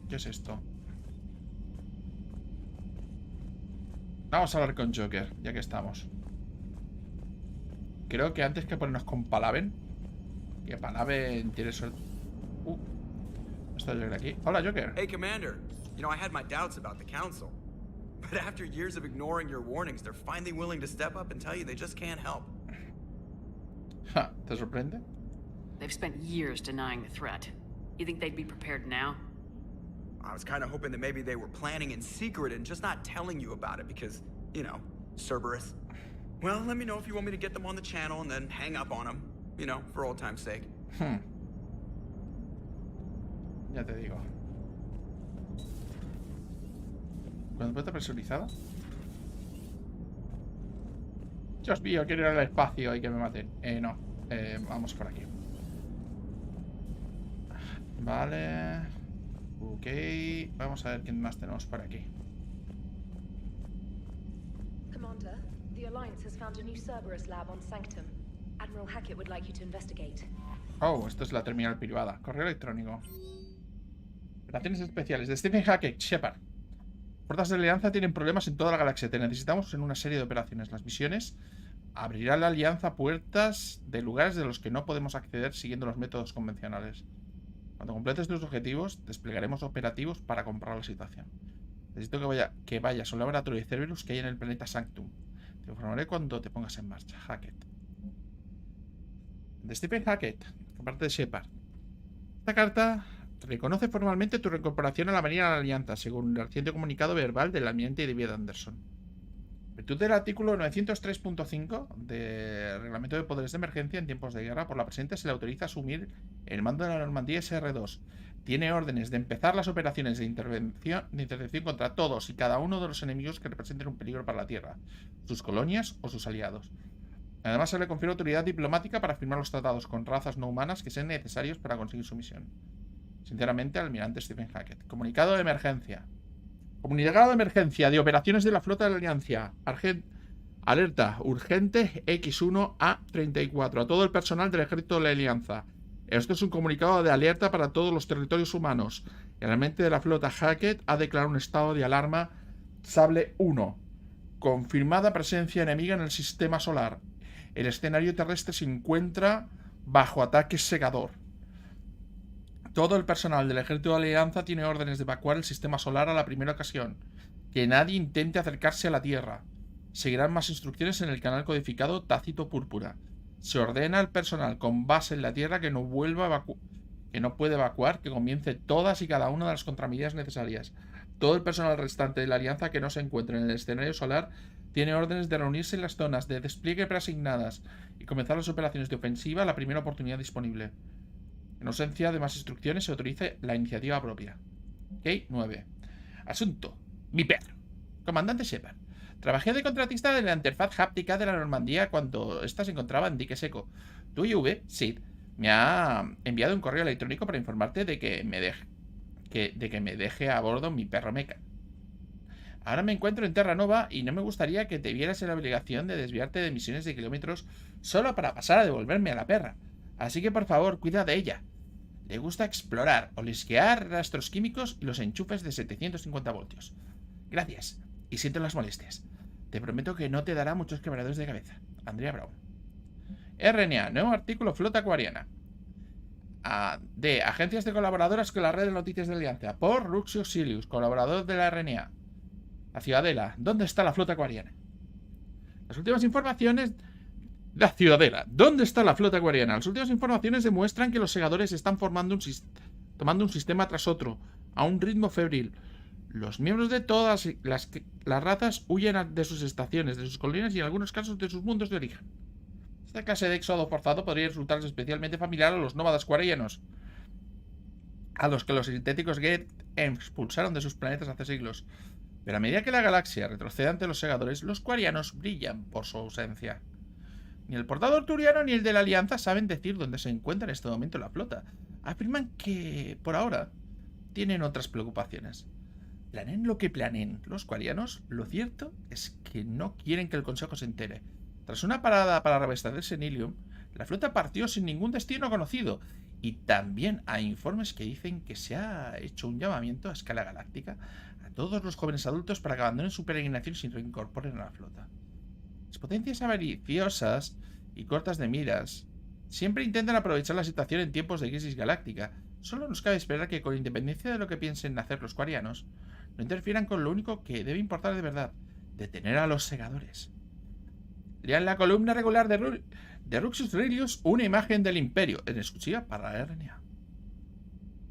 [SPEAKER 1] ¿Qué es esto? Vamos a hablar con Joker, ya que estamos. Creo que antes que ponernos con Palaven, que Palaven tiene suerte. Está Joker aquí. Hola, Joker.
[SPEAKER 9] Hey, Commander. You know, I had my doubts about the Council. But after years of ignoring your warnings, they're finally willing to step up and tell you they just can't help.
[SPEAKER 1] ¿Te sorprende?
[SPEAKER 14] They've spent years denying the threat. You think they'd be prepared now?
[SPEAKER 9] I was kind of hoping that maybe they were planning in secret and just not telling you about it because, you know, Cerberus. Well, let me know if you want me to get them on the channel and then hang up on them, you know, for old time's sake.
[SPEAKER 1] Ya te digo. ¿Cuándo puede estar presurizada? Dios mío, quiero ir al espacio y que me maten. No. Vamos por aquí. Vale. Ok. Vamos a ver quién más tenemos por aquí.
[SPEAKER 4] Commander, the Alliance has found a new Cerberus lab on Sanctum. Admiral Hackett would like you to investigate.
[SPEAKER 1] Oh, esto es la terminal privada. Correo electrónico. Operaciones especiales de Stephen Hackett, Shepard. Fuerzas de la Alianza tienen problemas en toda la galaxia. Te necesitamos en una serie de operaciones. Las misiones abrirán la Alianza puertas de lugares de los que no podemos acceder siguiendo los métodos convencionales. Cuando completes tus objetivos, desplegaremos operativos para comprobar la situación. Necesito que vayas a un laboratorio de Cerberus que hay en el planeta Sanctum. Te informaré cuando te pongas en marcha. Hackett. De Stephen Hackett, por parte de Shepard. Esta carta reconoce formalmente tu reincorporación a la Marina de la Alianza, según el reciente comunicado verbal del almirante David Anderson. En virtud del artículo 903.5 del Reglamento de Poderes de Emergencia en tiempos de guerra, por la presente se le autoriza asumir el mando de la Normandía SR-2. Tiene órdenes de empezar las operaciones de intervención contra todos y cada uno de los enemigos que representen un peligro para la Tierra, sus colonias o sus aliados. Además, se le confiere autoridad diplomática para firmar los tratados con razas no humanas que sean necesarios para conseguir su misión. Sinceramente, almirante Stephen Hackett. Comunicado de emergencia. Comunicado de emergencia de operaciones de la flota de la Alianza. Alerta urgente X1A34 a todo el personal del ejército de la Alianza. Esto es un comunicado de alerta para todos los territorios humanos. El almirante de la flota Hackett ha declarado un estado de alarma Sable 1. Confirmada presencia enemiga en el sistema solar. El escenario terrestre se encuentra bajo ataque segador. Todo el personal del ejército de la Alianza tiene órdenes de evacuar el sistema solar a la primera ocasión. Que nadie intente acercarse a la Tierra. Seguirán más instrucciones en el canal codificado Tácito Púrpura. Se ordena al personal con base en la Tierra que no puede evacuar, que comience todas y cada una de las contramedidas necesarias. Todo el personal restante de la Alianza que no se encuentre en el escenario solar tiene órdenes de reunirse en las zonas de despliegue preasignadas y comenzar las operaciones de ofensiva a la primera oportunidad disponible. En ausencia de más instrucciones se autoriza la iniciativa propia. Ok, 9. Asunto. Mi perro. Comandante Shepard. Trabajé de contratista de la interfaz háptica de la Normandía cuando ésta se encontraba en dique seco. Tu IV, Sid, me ha enviado un correo electrónico para informarte de que me deje a bordo mi perro meca. Ahora me encuentro en Terra Nova y no me gustaría que te vieras en la obligación de desviarte de misiones de kilómetros solo para pasar a devolverme a la perra. Así que por favor, cuida de ella. Le gusta explorar, olisquear rastros químicos y los enchufes de 750 voltios. Gracias, y siento las molestias. Te prometo que no te dará muchos quebraderos de cabeza. Andrea Brown. RNA, nuevo artículo Flota Acuariana. D. Agencias de colaboradoras con la red de noticias de Alianza. Por Ruxius Silius, colaborador de la RNA. La Ciudadela. ¿Dónde está la flota acuariana? Las últimas informaciones... La Ciudadela. ¿Dónde está la flota acuariana? Las últimas informaciones demuestran que los segadores están tomando un sistema tras otro, a un ritmo febril. Los miembros de todas las razas huyen de sus estaciones, de sus colinas y en algunos casos de sus mundos de origen. Esta clase de éxodo forzado podría resultar especialmente familiar a los nómadas cuarianos, a los que los sintéticos Geth expulsaron de sus planetas hace siglos. Pero a medida que la galaxia retrocede ante los segadores, los cuarianos brillan por su ausencia. Ni el portador turiano ni el de la Alianza saben decir dónde se encuentra en este momento la flota. Afirman que, por ahora, tienen otras preocupaciones. Planeen lo que planeen los cuarianos, lo cierto es que no quieren que el Consejo se entere. Tras una parada para reabastecerse en helium, la flota partió sin ningún destino conocido. Y también hay informes que dicen que se ha hecho un llamamiento a escala galáctica a todos los jóvenes adultos para que abandonen su peregrinación y se reincorporen a la flota. Las potencias avariciosas y cortas de miras siempre intentan aprovechar la situación en tiempos de crisis galáctica. Solo nos cabe esperar que, con independencia de lo que piensen hacer los cuarianos, no interfieran con lo único que debe importar de verdad: detener a los segadores. Lean la columna regular de Ruxius Aurelius, una imagen del Imperio, en exclusiva para la RNA.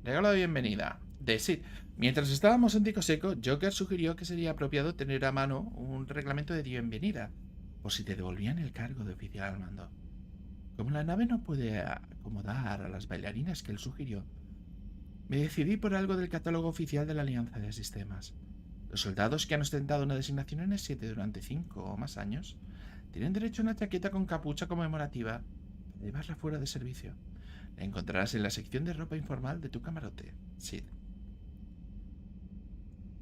[SPEAKER 1] Regalo de bienvenida. De Sid. Mientras estábamos en Dico Seco, Joker sugirió que sería apropiado tener a mano un reglamento de bienvenida, por si te devolvían el cargo de oficial al mando. Como la nave no puede acomodar a las bailarinas que él sugirió, me decidí por algo del catálogo oficial de la Alianza de Sistemas. Los soldados que han ostentado una designación en S7 durante 5 o más años tienen derecho a una chaqueta con capucha conmemorativa para llevarla fuera de servicio. La encontrarás en la sección de ropa informal de tu camarote, Sid.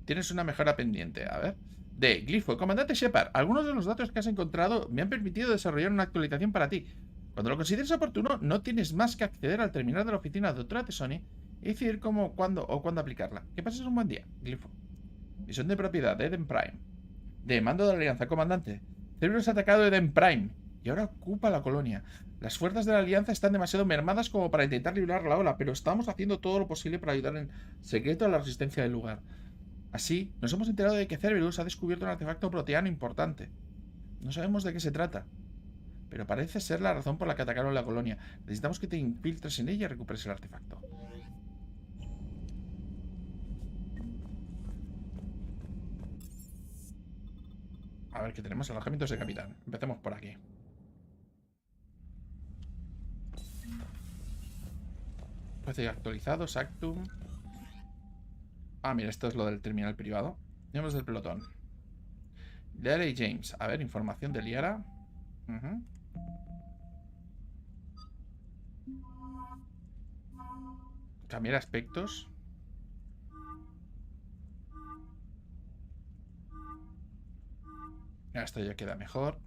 [SPEAKER 1] Tienes una mejora pendiente, a ver. D. Glifo, comandante Shepard. Algunos de los datos que has encontrado me han permitido desarrollar una actualización para ti. Cuando lo consideres oportuno, no tienes más que acceder al terminal de la oficina de doctora Tesoni y decidir cuándo aplicarla. Que pases un buen día, Glifo. Misión de propiedad de Eden Prime. D. Mando de la Alianza, comandante. Cerberus ha atacado Eden Prime y ahora ocupa la colonia. Las fuerzas de la Alianza están demasiado mermadas como para intentar librar la ola, pero estamos haciendo todo lo posible para ayudar en secreto a la resistencia del lugar. Así, nos hemos enterado de que Cerberus ha descubierto un artefacto proteano importante. No sabemos de qué se trata, pero parece ser la razón por la que atacaron la colonia. Necesitamos que te infiltres en ella y recuperes el artefacto. A ver, ¿qué tenemos? Alojamientos de capitán. Empecemos por aquí. Juez actualizado, Sactum. Ah, mira, esto es lo del terminal privado. Miembros del pelotón. Liara y James. A ver, información de Liara. Cambiar aspectos. Esto ya queda mejor.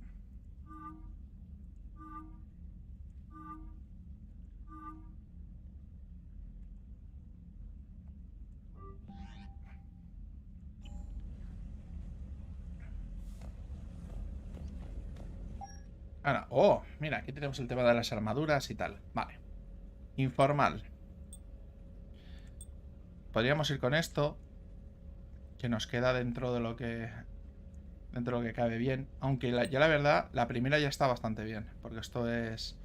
[SPEAKER 1] Ahora, oh, mira, aquí tenemos el tema de las armaduras y tal. Vale. Informal. Podríamos ir con esto, que nos queda dentro de lo que cabe bien. Aunque ya la verdad, la primera ya está bastante bien, porque esto es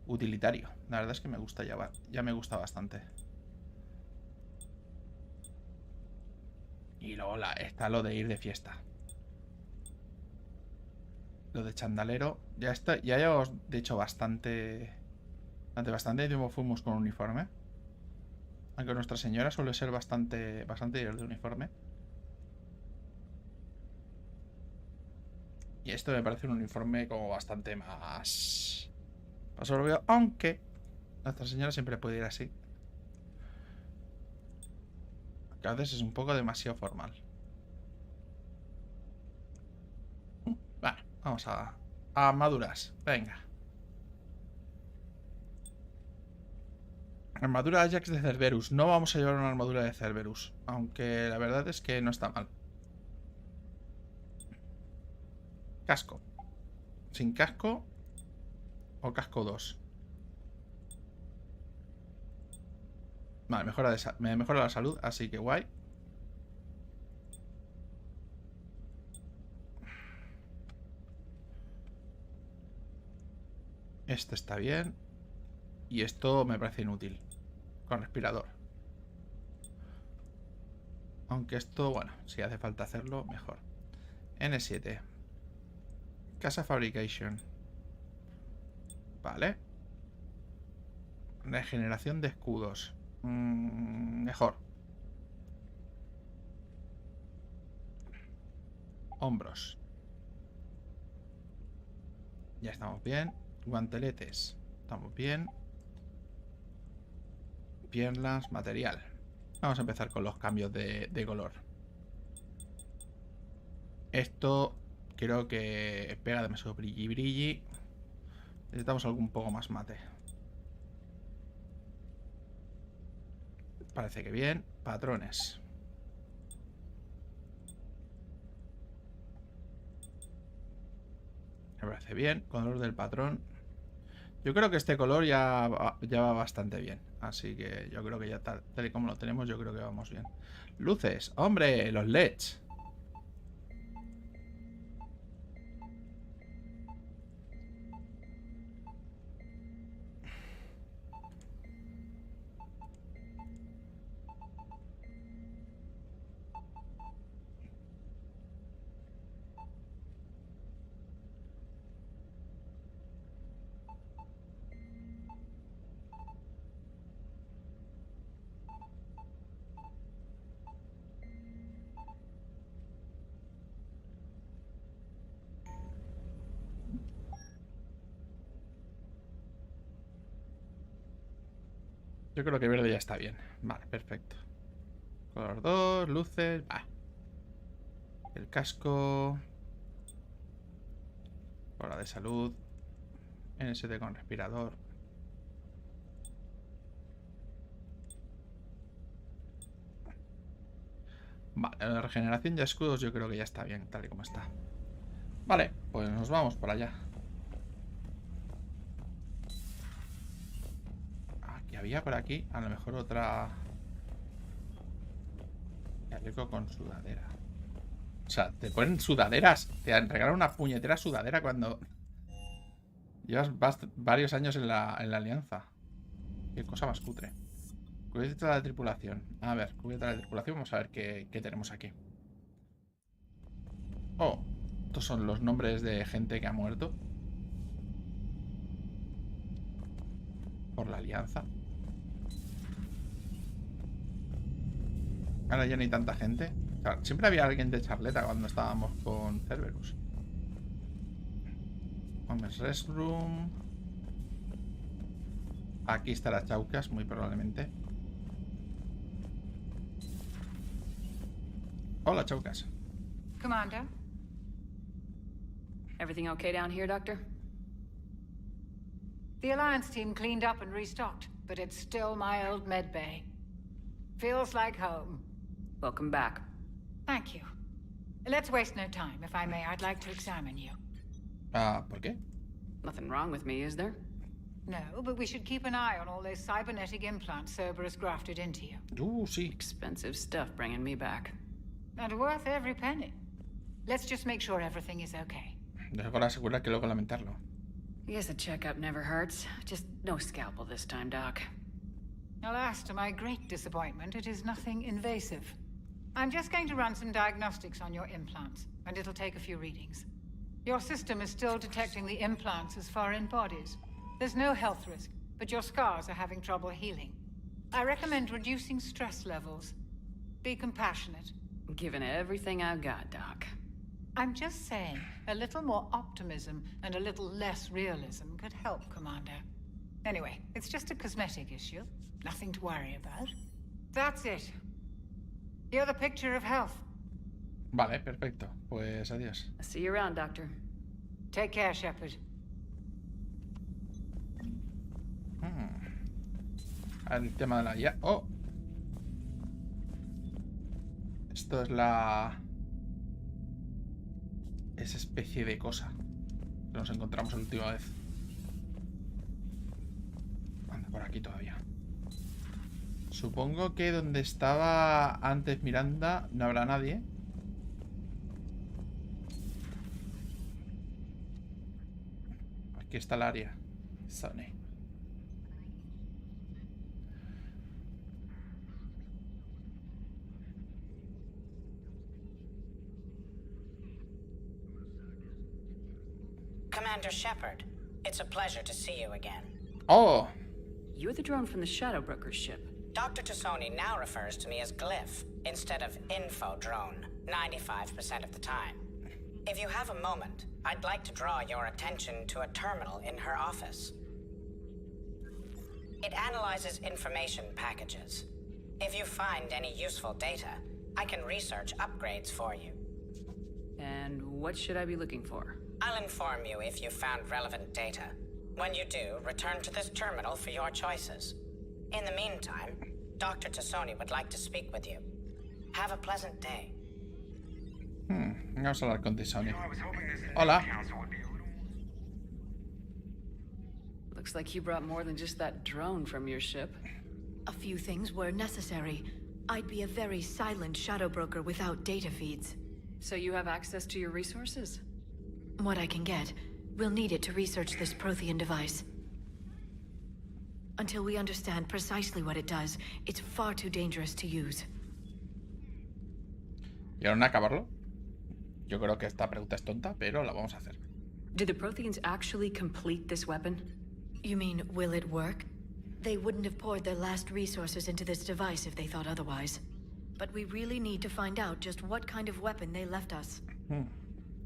[SPEAKER 1] utilitario. La verdad es que me gusta ya me gusta bastante. Y luego está lo de ir de fiesta. Lo de chandalero. Ya llevamos, de hecho, bastante tiempo fuimos con uniforme. Aunque Nuestra Señora suele ser bastante de uniforme. Y esto me parece un uniforme como bastante más soberbio, aunque nuestra señora siempre puede ir así. Que a veces es un poco demasiado formal. Vale, vamos a armaduras. Venga. Armadura Ajax de Cerberus. No vamos a llevar una armadura de Cerberus, aunque la verdad es que no está mal. Casco. Sin casco o casco 2. Vale, me mejora la salud, así que guay. Este está bien. Y esto me parece inútil. Con respirador. Aunque esto, bueno, si hace falta hacerlo, mejor. N7. Casa Fabrication. Vale. Regeneración de escudos. Mejor. Hombros. Ya estamos bien. Guanteletes. Estamos bien. Piernas, material. Vamos a empezar con los cambios de color. Esto creo que pega demasiado brilli brilli. Necesitamos algo un poco más mate. Parece que bien. Patrones. Me parece bien. Color del patrón. Yo creo que este color ya va bastante bien. Así que yo creo que ya tal y como lo tenemos, yo creo que vamos bien. Luces. ¡Hombre! Los LEDs. Yo creo que verde ya está bien. Vale, perfecto. Color 2, luces. Va. El casco. Hora de salud. NST con respirador. Vale, la regeneración de escudos yo creo que ya está bien, tal y como está. Vale, pues nos vamos por allá. Que había por aquí, a lo mejor otra. Chaleco con sudadera. O sea, te ponen sudaderas. Te regalan una puñetera sudadera cuando llevas varios años en la alianza. Qué cosa más cutre. Cubierta de la tripulación. A ver, cubierta de la tripulación. Vamos a ver qué tenemos aquí. Oh, estos son los nombres de gente que ha muerto por la alianza. Ahora ya no hay tanta gente. O sea, siempre había alguien de charleta cuando estábamos con Cerberus. Women's Restroom. Aquí estará Chaucas, muy probablemente. Hola, Chaucas.
[SPEAKER 15] Commander?
[SPEAKER 2] Everything okay down here, Doctor?
[SPEAKER 17] The Alliance team cleaned up and restocked, but it's still my old med bay. Feels like home.
[SPEAKER 2] Welcome back.
[SPEAKER 17] Thank you. Let's waste no time. If I may, I'd like to examine you.
[SPEAKER 1] ¿Por qué?
[SPEAKER 2] Nothing wrong with me, is there?
[SPEAKER 17] No, but we should keep an eye on all those cybernetic implants Cerberus grafted into you.
[SPEAKER 1] Sí.
[SPEAKER 2] Expensive stuff bringing me back.
[SPEAKER 17] And worth every penny. Let's just make sure everything is okay.
[SPEAKER 1] Mejor asegurar que luego lamentarlo.
[SPEAKER 2] Guess a checkup never hurts. Just no scalpel this time, Doc.
[SPEAKER 17] Alas, to my great disappointment, it is nothing invasive. I'm just going to run some diagnostics on your implants, and it'll take a few readings. Your system is still detecting the implants as foreign bodies. There's no health risk, but your scars are having trouble healing. I recommend reducing stress levels. Be compassionate.
[SPEAKER 2] Given everything I've got, Doc.
[SPEAKER 17] I'm just saying, a little more optimism and a little less realism could help, Commander. Anyway, it's just a cosmetic issue. Nothing to worry about. That's it. You're the picture of health.
[SPEAKER 1] Vale, perfecto. Pues adiós.
[SPEAKER 2] I'll see you around, Doctor.
[SPEAKER 17] Take care, Shepard.
[SPEAKER 1] El tema de la IA. Oh. Esto es la... esa especie de cosa que nos encontramos la última vez. Anda, por aquí todavía. Supongo que donde estaba antes Miranda no habrá nadie. Aquí está el área. Zone.
[SPEAKER 10] Commander Shepard, it's a pleasure to see you again.
[SPEAKER 1] Oh!
[SPEAKER 2] You're the drone from the Shadow Broker's ship.
[SPEAKER 10] Dr. Tassoni now refers to me as Glyph instead of Info Drone, 95% of the time. If you have a moment, I'd like to draw your attention to a terminal in her office. It analyzes information packages. If you find any useful data, I can research upgrades for you.
[SPEAKER 2] And what should I be looking for?
[SPEAKER 10] I'll inform you if you found relevant data. When you do, return to this terminal for your choices. In the meantime, Dr. Tassoni would like to speak with you. Have a pleasant day.
[SPEAKER 1] Vamos a hablar con Tassoni. Hola.
[SPEAKER 2] Looks like you brought more than just that drone from your ship.
[SPEAKER 7] A few things were necessary. I'd be a very silent shadow broker without data feeds.
[SPEAKER 2] So you have access to your resources?
[SPEAKER 7] What I can get. We'll need it to research this Prothean device. Until we understand precisely what it does, it's far too dangerous to use.
[SPEAKER 1] ¿Y ahora acabarlo? Yo creo que esta pregunta es tonta, pero la vamos a hacer.
[SPEAKER 2] Did the Protheans actually complete this weapon?
[SPEAKER 7] You mean, will it work? They wouldn't have poured their last resources into this device if they thought otherwise. But we really need to find out just what kind of weapon they left us.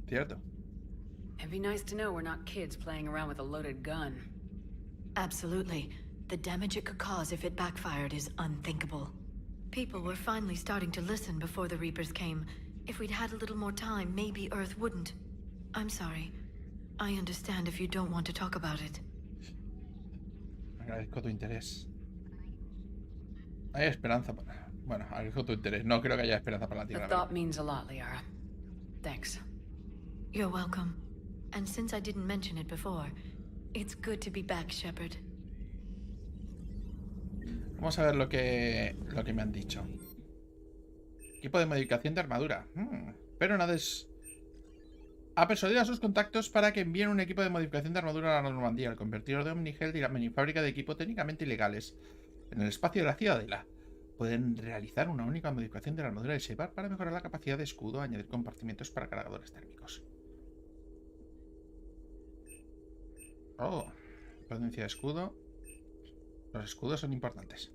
[SPEAKER 1] Cierto.
[SPEAKER 2] It'd be nice to know we're not kids playing around with a loaded gun.
[SPEAKER 7] Absolutely. The damage it could cause if it backfired is unthinkable. People were finally starting to listen before the Reapers came. If we'd had a little more time, maybe Earth wouldn't. I'm sorry. I understand if you don't want to talk about it.
[SPEAKER 1] Agradezco tu interés. Hay esperanza para... Bueno, agradezco tu interés. No creo que haya esperanza para la Tierra.
[SPEAKER 2] The thought means a lot, Liara. Thanks.
[SPEAKER 7] You're welcome. And since I didn't mention it before, it's good to be back, Shepard.
[SPEAKER 1] Vamos a ver lo que me han dicho. Equipo de modificación de armadura. Pero nada es... Ha persuadido a sus contactos para que envíen un equipo de modificación de armadura a la Normandía, el convertidor de Omnigeld y la minifábrica de equipo técnicamente ilegales en el espacio de la Ciudadela. Pueden realizar una única modificación de la armadura de Shepard para mejorar la capacidad de escudo, añadir compartimentos para cargadores térmicos. Oh, potencia de escudo. Los escudos son importantes.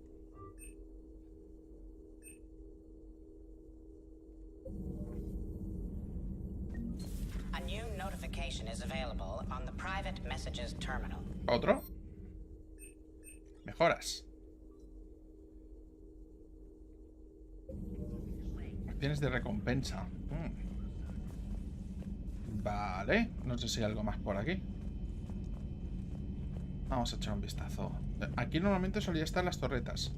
[SPEAKER 10] A new notification is available on the private messages terminal.
[SPEAKER 1] ¿Otro? Mejoras. Acciones de recompensa. Vale. No sé si hay algo más por aquí. Vamos a echar un vistazo. Aquí normalmente solía estar las torretas.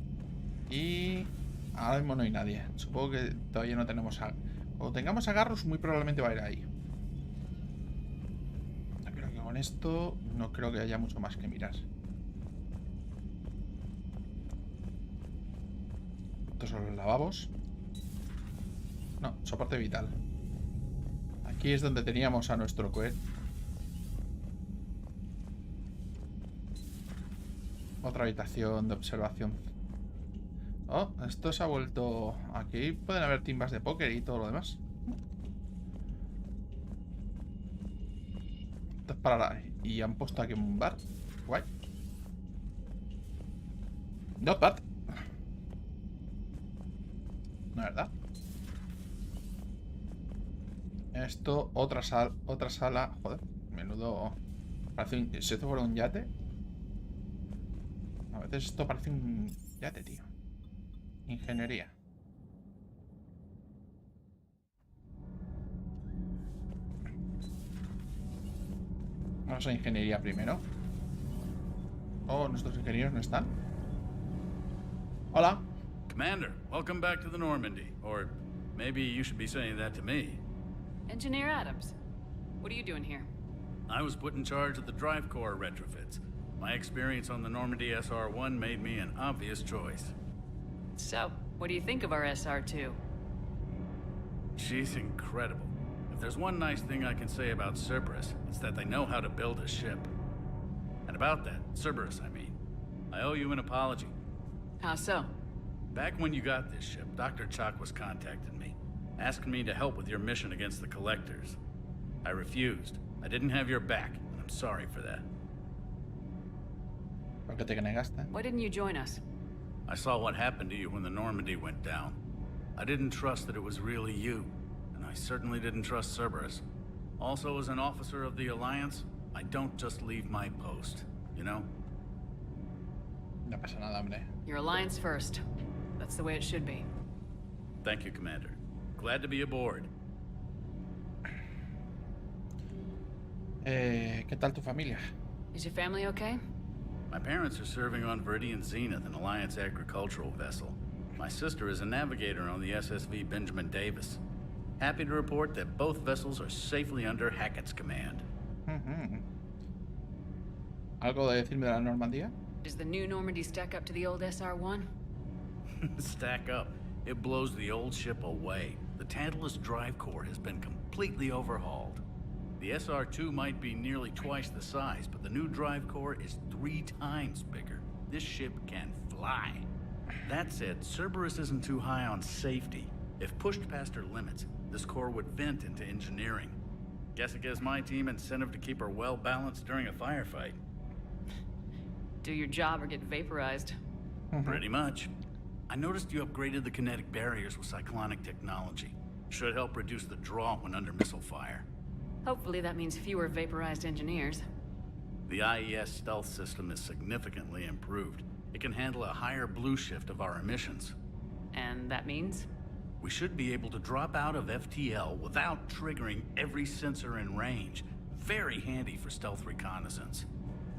[SPEAKER 1] Y ahora mismo no hay nadie. Supongo que todavía no tenemos... Cuando tengamos agarros, muy probablemente va a ir ahí. Pero que con esto no creo que haya mucho más que mirar. Estos son los lavabos. No, soporte vital. Aquí es donde teníamos a nuestro cohete. Otra habitación de observación. Oh, esto se ha vuelto... Aquí pueden haber timbas de póker y todo lo demás. Esto es para la... Y han puesto aquí un bar. Guay. Not bad. ¿No es verdad? Esto, otra sala. Joder, menudo. Parece si esto fuera un yate. A veces esto parece un yate, tío. Ingeniería. Vamos a ingeniería primero. Oh, nuestros ingenieros no están. Hola.
[SPEAKER 6] Commander, welcome back to the Normandy. Or maybe you should be saying that to me.
[SPEAKER 3] Engineer Adams, what are you doing here?
[SPEAKER 6] I was put in charge of the drive core retrofits. My experience on the Normandy SR-1 made me an obvious choice.
[SPEAKER 3] So, what do you think of our SR-2?
[SPEAKER 6] She's incredible. If there's one nice thing I can say about Cerberus, it's that they know how to build a ship. And about that, Cerberus, I mean, I owe you an apology.
[SPEAKER 3] How so?
[SPEAKER 6] Back when you got this ship, Dr. Chalk was contacting me, asking me to help with your mission against the Collectors. I refused. I didn't have your back, and I'm sorry for that.
[SPEAKER 1] ¿Por qué te negaste?
[SPEAKER 3] Why didn't you join us?
[SPEAKER 6] I saw what happened to you when the Normandy went down. I didn't trust that it was really you, and I certainly didn't trust Cerberus. Also, as an officer of the Alliance, I don't just leave my post, you know?
[SPEAKER 1] No pasa nada, hombre.
[SPEAKER 3] Your Alliance first. That's the way it should be.
[SPEAKER 6] Thank you, Commander. Glad to be aboard.
[SPEAKER 1] ¿Qué tal tu familia?
[SPEAKER 3] Is your family okay?
[SPEAKER 6] My parents are serving on Viridian Zenith, an Alliance agricultural vessel. My sister is a navigator on the SSV Benjamin Davis. Happy to report that both vessels are safely under Hackett's command.
[SPEAKER 1] ¿Algo de decirme de la Normandía?
[SPEAKER 3] Does the new Normandy stack up to the old SR-1?
[SPEAKER 6] Stack up. It blows the old ship away. The Tantalus drive core has been completely overhauled. The SR-2 might be nearly twice the size, but the new drive core is 3 times bigger. This ship can fly. That said, Cerberus isn't too high on safety. If pushed past her limits, this core would vent into engineering. Guess it gives my team incentive to keep her well balanced during a firefight.
[SPEAKER 3] Do your job or get vaporized.
[SPEAKER 6] Pretty much. I noticed you upgraded the kinetic barriers with cyclonic technology. Should help reduce the draw when under missile fire.
[SPEAKER 3] Hopefully that means fewer vaporized engineers.
[SPEAKER 6] The IES stealth system is significantly improved. It can handle a higher blue shift of our emissions.
[SPEAKER 3] And that means?
[SPEAKER 6] We should be able to drop out of FTL without triggering every sensor in range. Very handy for stealth reconnaissance.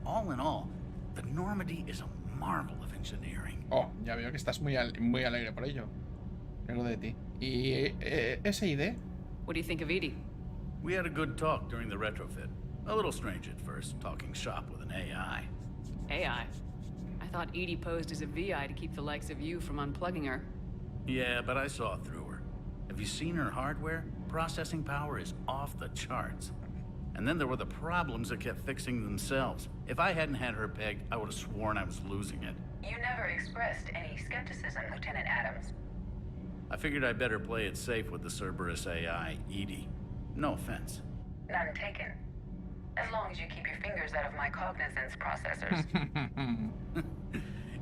[SPEAKER 6] All in all, the Normandy is a marvel of engineering.
[SPEAKER 1] Oh, ya veo que estás muy alegre por ello. Algo de ti. ¿Y SID?
[SPEAKER 3] What do you think of Edie?
[SPEAKER 6] We had a good talk during the retrofit. A little strange at first, talking shop with an AI.
[SPEAKER 3] AI? I thought Edie posed as a VI to keep the likes of you from unplugging her.
[SPEAKER 6] Yeah, but I saw through her. Have you seen her hardware? Processing power is off the charts. And then there were the problems that kept fixing themselves. If I hadn't had her pegged, I would have sworn I was losing it.
[SPEAKER 22] You never expressed any skepticism, Lieutenant Adams.
[SPEAKER 6] I figured I'd better play it safe with the Cerberus AI, Edie. No offense.
[SPEAKER 22] None taken. As long as you keep your fingers out of my cognizance processors.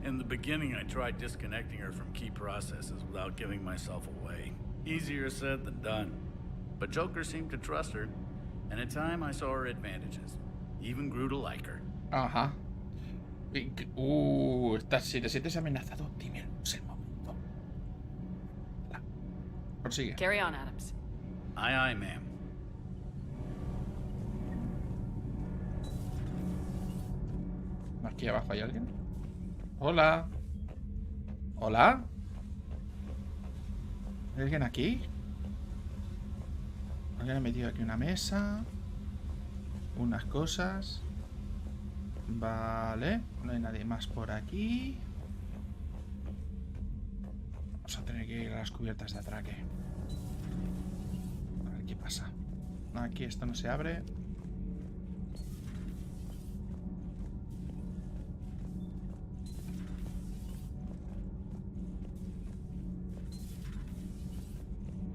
[SPEAKER 6] In the beginning, I tried disconnecting her from key processes without giving myself away. Easier said than done. But Joker seemed to trust her, and in time I saw her advantages. Even grew to like her.
[SPEAKER 1] Ajá. Si te sientes amenazado, dime, es el momento. Prosigue.
[SPEAKER 3] Carry on, Adams.
[SPEAKER 6] Aye, aye, ma'am.
[SPEAKER 1] Aquí abajo hay alguien. Hola. Hola. ¿Hay alguien aquí? Alguien ha metido aquí una mesa. Unas cosas. Vale. No hay nadie más por aquí. Vamos a tener que ir a las cubiertas de atraque. A ver qué pasa. Aquí esto no se abre.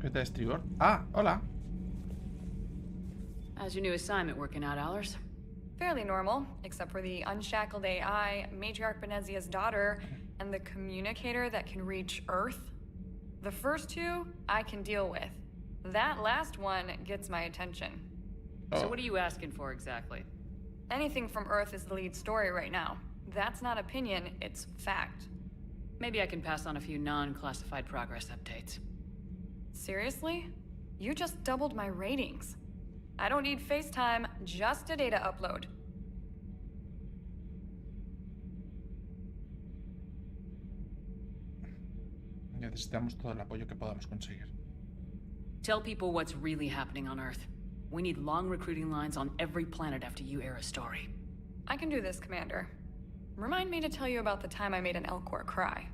[SPEAKER 1] De estribor. Ah, hola.
[SPEAKER 3] How's your new assignment working out, Allers?
[SPEAKER 2] Fairly normal, except for the unshackled AI, Matriarch Benezia's daughter, and the communicator that can reach Earth. The first two, I can deal with. That last one gets my attention.
[SPEAKER 5] So what are you asking for exactly?
[SPEAKER 2] Anything from Earth is the lead story right now. That's not opinion, it's fact.
[SPEAKER 5] Maybe I can pass on a few non-classified progress updates.
[SPEAKER 2] Seriously? You just doubled my ratings. I don't need FaceTime, just a data upload.
[SPEAKER 1] Necesitamos todo el apoyo que podamos conseguir.
[SPEAKER 5] Tell people what's really happening on Earth. We need long recruiting lines on every planet after you air a story.
[SPEAKER 2] I can do this, Commander. Remind me to tell you about the time I made an Elcor cry.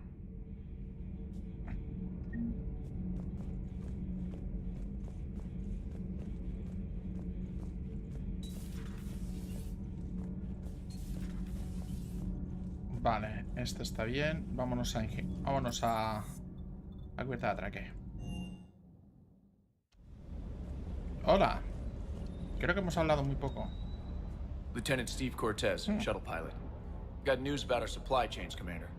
[SPEAKER 1] Vale, esto está bien. Vámonos a cubierta de atraque. Hola. Creo que hemos hablado muy poco.
[SPEAKER 11] Lieutenant Steve Cortez, shuttle pilot. Got news about our supply chains, Commander.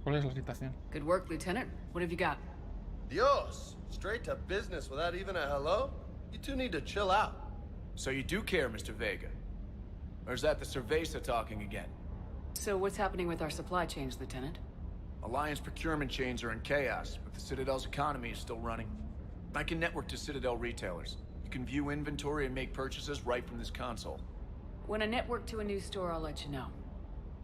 [SPEAKER 1] ¿Cuál es la situación?
[SPEAKER 5] Good work, Lieutenant. What have you got?
[SPEAKER 20] Dios! Straight to business without even a hello? You two need to chill out.
[SPEAKER 11] So you do care, Mr. Vega? Or is that the Cerveza talking again?
[SPEAKER 5] So what's happening with our supply chains, Lieutenant?
[SPEAKER 11] Alliance procurement chains are in chaos, but the Citadel's economy is still running. I can network to Citadel retailers. You can view inventory and make purchases right from this console.
[SPEAKER 5] When I network to a new store, I'll let you know.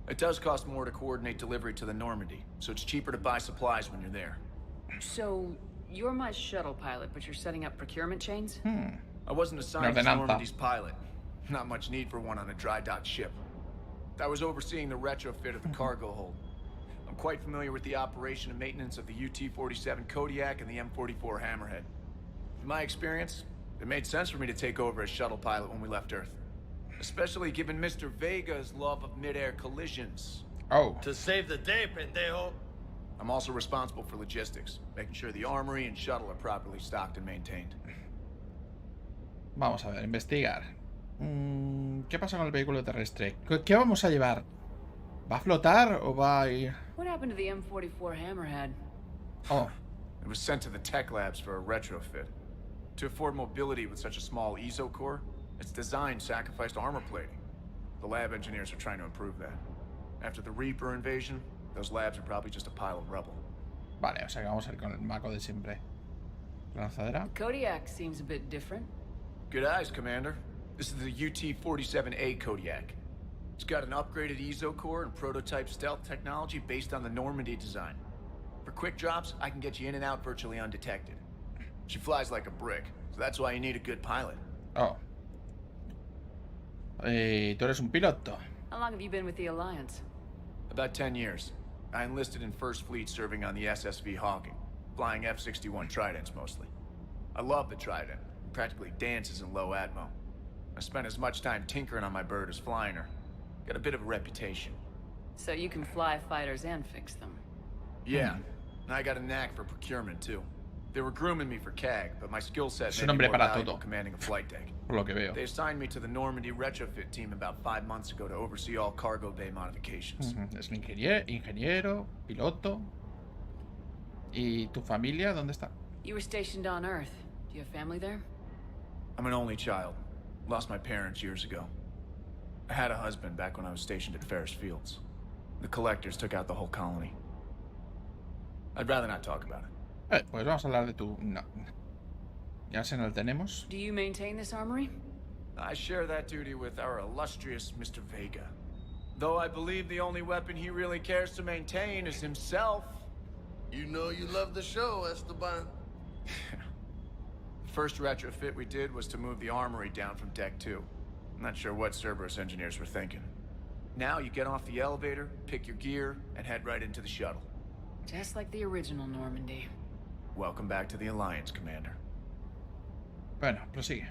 [SPEAKER 11] It does cost more to coordinate delivery to the Normandy, so it's cheaper to buy supplies when you're there.
[SPEAKER 5] So, you're my shuttle pilot, but you're setting up procurement chains?
[SPEAKER 11] I wasn't assigned as Normandy's pilot. Not much need for one on a dry dock ship. I was overseeing the retrofit of the cargo hold. I'm quite familiar with the operation and maintenance of the UT-47 Kodiak and the M44 Hammerhead. In my experience, it made sense for me to take over as shuttle pilot when we left Earth. Especially given Mr. Vega's love of mid-air collisions.
[SPEAKER 1] Oh.
[SPEAKER 20] To save the day, pendejo.
[SPEAKER 11] I'm also responsible for logistics, making sure the armory and shuttle are properly stocked and maintained.
[SPEAKER 1] Vamos a ver, investigar. ¿Qué pasa con el vehículo terrestre? ¿Qué vamos a llevar? ¿Va a flotar o va a ir?
[SPEAKER 5] What happened to the M44 Hammerhead?
[SPEAKER 1] Oh.
[SPEAKER 11] It was sent to the tech labs for a retrofit. To afford mobility with such a small ESO core, its design sacrificed armor plating. The lab engineers are trying to improve that. After the Reaper invasion, those labs are probably just a pile of rubble.
[SPEAKER 1] Vale, o sea que vamos a ir con el maco de siempre. Lanzadera.
[SPEAKER 5] Kodiak seems a bit different.
[SPEAKER 11] Good eyes, Commander. This is the UT-47A Kodiak. It's got an upgraded ESO core and prototype stealth technology based on the Normandy design. For quick drops, I can get you in and out virtually undetected. She flies like a brick, so that's why you need a good pilot.
[SPEAKER 1] Oh. Tú eres un piloto.
[SPEAKER 5] How long have you been with the Alliance?
[SPEAKER 11] About 10 years. I enlisted in First Fleet serving on the SSV Hawking, flying F-61 Tridents mostly. I love the Trident. It practically dances in low atmo. I spent as much time tinkering on my bird as flying her. Got a bit of a reputation.
[SPEAKER 5] So you can fly fighters and fix them?
[SPEAKER 11] Yeah. And I got a knack for procurement too. They were grooming me for CAG, but my skill set
[SPEAKER 1] Es
[SPEAKER 11] made
[SPEAKER 1] un
[SPEAKER 11] me
[SPEAKER 1] hombre
[SPEAKER 11] more
[SPEAKER 1] para
[SPEAKER 11] valuable
[SPEAKER 1] todo.
[SPEAKER 11] commanding a flight deck.
[SPEAKER 1] Por lo que veo.
[SPEAKER 11] They assigned me to the Normandy retrofit team about 5 months ago to oversee all cargo bay modifications.
[SPEAKER 1] Es un ingeniero, piloto. ¿Y tu familia dónde está?
[SPEAKER 5] You were stationed on Earth. Do you have family there?
[SPEAKER 11] I'm an only child. Lost my parents years ago. I had a husband back when I was stationed at Ferris Fields. The collectors took out the whole colony. I'd rather not talk about it.
[SPEAKER 1] Pues vamos a hablar de tu... No. Ya se nos tenemos.
[SPEAKER 5] Do you maintain this armory?
[SPEAKER 11] I share that duty with our illustrious Mr. Vega. Though I believe the only weapon he really cares to maintain is himself.
[SPEAKER 20] You know you love the show, Esteban.
[SPEAKER 11] The first retrofit we did was to move the armory down from Deck 2. I'm not sure what Cerberus engineers were thinking. Now you get off the elevator, pick your gear, and head right into the shuttle.
[SPEAKER 5] Just like the original Normandy.
[SPEAKER 11] Welcome back to the Alliance, Commander.
[SPEAKER 1] Bueno, prosigue.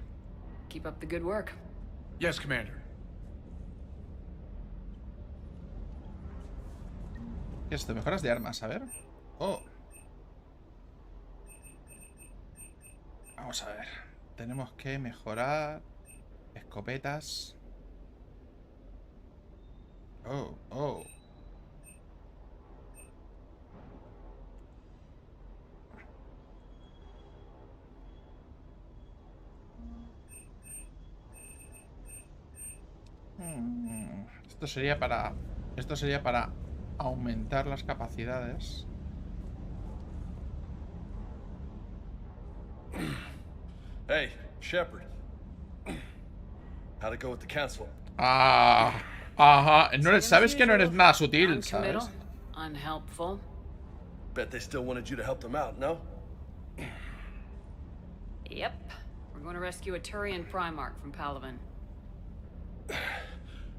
[SPEAKER 5] Keep up the good work.
[SPEAKER 11] Yes, Commander.
[SPEAKER 1] ¿Qué es esto? Mejoras de armas, a ver. Oh. Vamos a ver. Tenemos que mejorar escopetas. Oh, oh. Esto sería para aumentar las capacidades.
[SPEAKER 12] Hey, Shepard. How'd it go with the council?
[SPEAKER 1] Ajá. No eres, sabes que no eres nada sutil, ¿sabes?
[SPEAKER 5] Unhelpful.
[SPEAKER 12] Bet they still wanted you to help them out, no?
[SPEAKER 5] Yep. We're going to rescue a Turian Primarch from Palaven.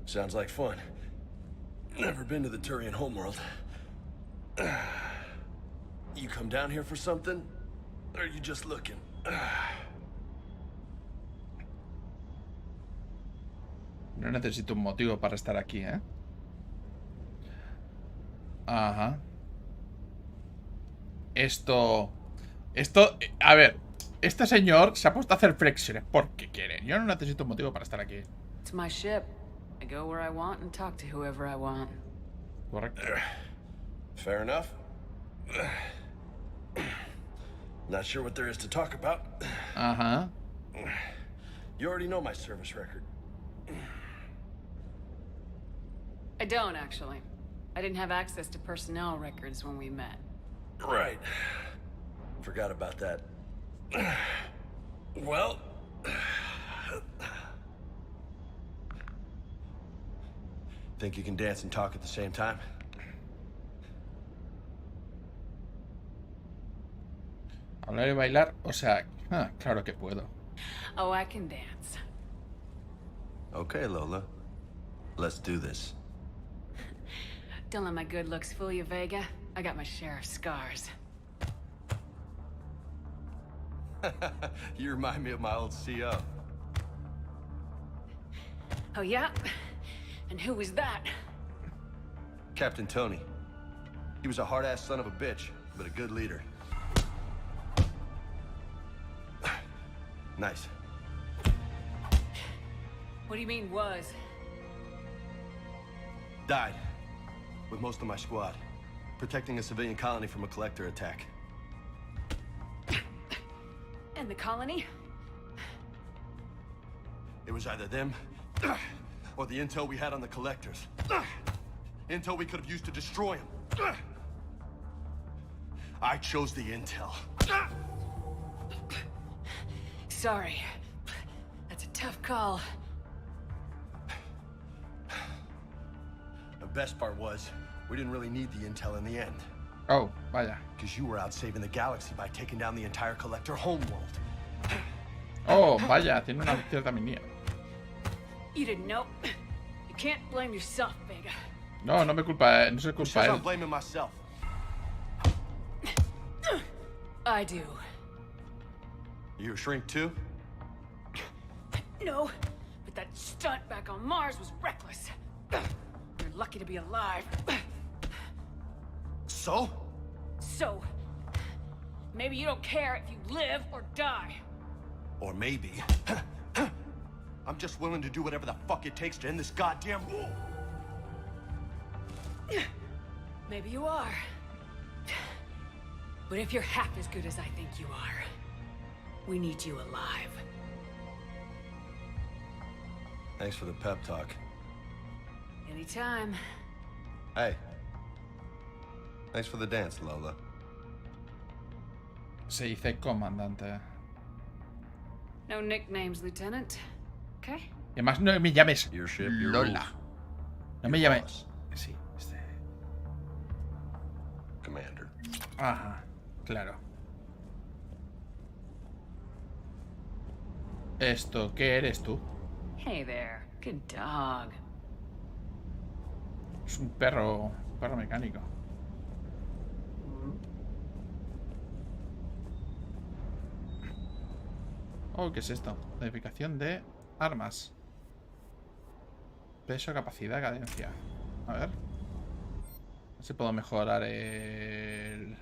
[SPEAKER 12] Sounds like fun. Never been to the Turian homeworld. You come down here for something? Or are you just looking?
[SPEAKER 1] No necesito un motivo para estar aquí, ¿eh? Ajá. Esto... A ver, este señor se ha puesto a hacer flexiones porque quiere. Yo no necesito un motivo para estar aquí.
[SPEAKER 5] It's my ship. I go where I want and talk to whoever I want.
[SPEAKER 1] Correcto.
[SPEAKER 12] Fair enough. Not sure what there is to talk about.
[SPEAKER 1] Ajá.
[SPEAKER 12] You already know my service record.
[SPEAKER 5] I don't, actually. I didn't have access to personnel records when we met.
[SPEAKER 12] Right. Forgot about that. Well... Think you can dance and talk at the same time?
[SPEAKER 1] Hablar y bailar, o sea... claro que puedo.
[SPEAKER 5] Oh, I can dance.
[SPEAKER 12] Okay, Lola. Let's do this.
[SPEAKER 5] Don't let my good looks fool you, Vega. I got my share of scars.
[SPEAKER 12] You remind me of my old CO.
[SPEAKER 5] Oh, yeah? And who was that?
[SPEAKER 12] Captain Tony. He was a hard-ass son of a bitch, but a good leader. Nice.
[SPEAKER 5] What do you mean, was?
[SPEAKER 12] Died. With most of my squad. Protecting a civilian colony from a collector attack.
[SPEAKER 5] And the colony?
[SPEAKER 12] It was either them, or the intel we had on the collectors. Intel we could have used to destroy them. I chose the intel.
[SPEAKER 5] Sorry. That's a tough call.
[SPEAKER 12] The best part was, we didn't really need the intel in the end.
[SPEAKER 1] Oh, vaya.
[SPEAKER 12] Because you were out saving the galaxy by taking down the entire collector homeworld.
[SPEAKER 1] Oh, vaya, tiene una cierta minía.
[SPEAKER 5] You didn't know. You can't blame yourself, Vega.
[SPEAKER 1] No, no me culpa, no se culpa
[SPEAKER 12] I'm
[SPEAKER 1] él.
[SPEAKER 12] blaming myself.
[SPEAKER 5] I do.
[SPEAKER 12] You a shrink too?
[SPEAKER 5] No, but that stunt back on Mars was reckless. You're lucky to be alive.
[SPEAKER 12] So?
[SPEAKER 5] So, maybe you don't care if you live or die.
[SPEAKER 12] Or maybe... I'm just willing to do whatever the fuck it takes to end this goddamn war.
[SPEAKER 5] Maybe you are. But if you're half as good as I think you are, we need you alive.
[SPEAKER 12] Thanks for the pep talk.
[SPEAKER 5] Anytime.
[SPEAKER 12] Hey. Thanks for the dance, Lola.
[SPEAKER 1] Se dice comandante.
[SPEAKER 5] No nicknames, Lieutenant. Okay?
[SPEAKER 1] Y además no me llames
[SPEAKER 12] Your ship, your
[SPEAKER 1] Lola.
[SPEAKER 12] rules.
[SPEAKER 1] No me llames. Sí,
[SPEAKER 12] Commander.
[SPEAKER 1] Ajá, claro. ¿Esto qué eres tú?
[SPEAKER 5] Hey there. Good dog.
[SPEAKER 1] Es un perro mecánico. Oh, ¿qué es esto? Modificación de armas. Peso, capacidad, cadencia. A ver. No sé si puedo mejorar el...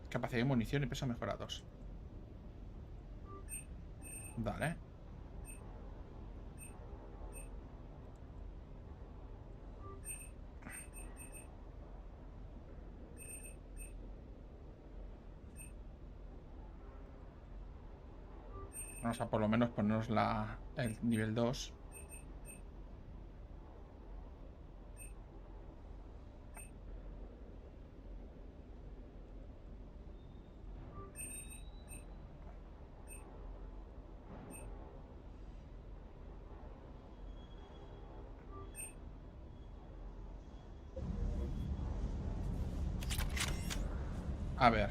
[SPEAKER 1] Capacidad de munición y peso mejorados. Vale. Vamos a por lo menos ponernos el nivel 2. A ver.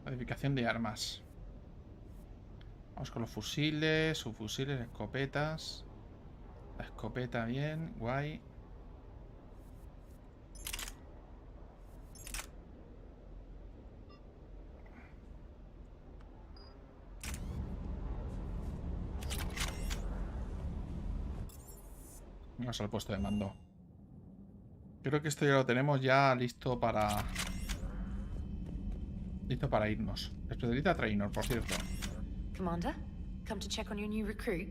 [SPEAKER 1] Modificación de armas. Vamos con los fusiles, subfusiles, escopetas. La escopeta bien, guay. Vamos al puesto de mando. Creo que esto ya lo tenemos ya listo para... Listo para irnos. Especialista trainer, por cierto.
[SPEAKER 4] Commander, come to check on your new recruit.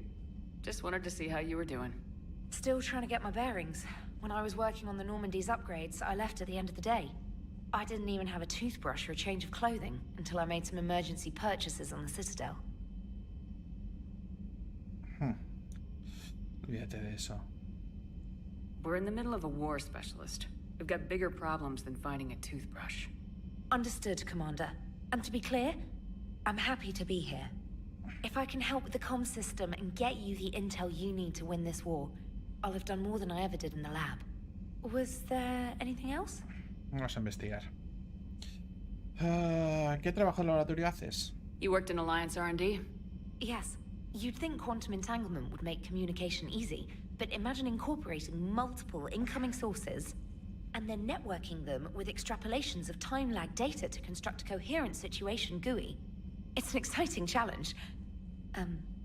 [SPEAKER 5] Just wanted to see how you were doing.
[SPEAKER 4] Still trying to get my bearings. When I was working on the Normandy's upgrades, I left at the end of the day. I didn't even have a toothbrush or a change of clothing until I made some emergency purchases on the Citadel.
[SPEAKER 1] Olvídate de eso.
[SPEAKER 5] We're in the middle of a war, Specialist. We've got bigger problems than finding a toothbrush.
[SPEAKER 4] Understood, Commander. And to be clear, I'm happy to be here. If I can help with the comm system and get you the intel you need to win this war, I'll have done more than I ever did in the lab. Was there anything else?
[SPEAKER 1] Vamos a investigar. ¿Qué trabajo en laboratorio haces?
[SPEAKER 5] You worked in Alliance R&D?
[SPEAKER 4] Yes. You'd think quantum entanglement would make communication easy, but imagine incorporating multiple incoming sources and then networking them with extrapolations of time-lag data to construct a coherent situation GUI. It's an exciting challenge.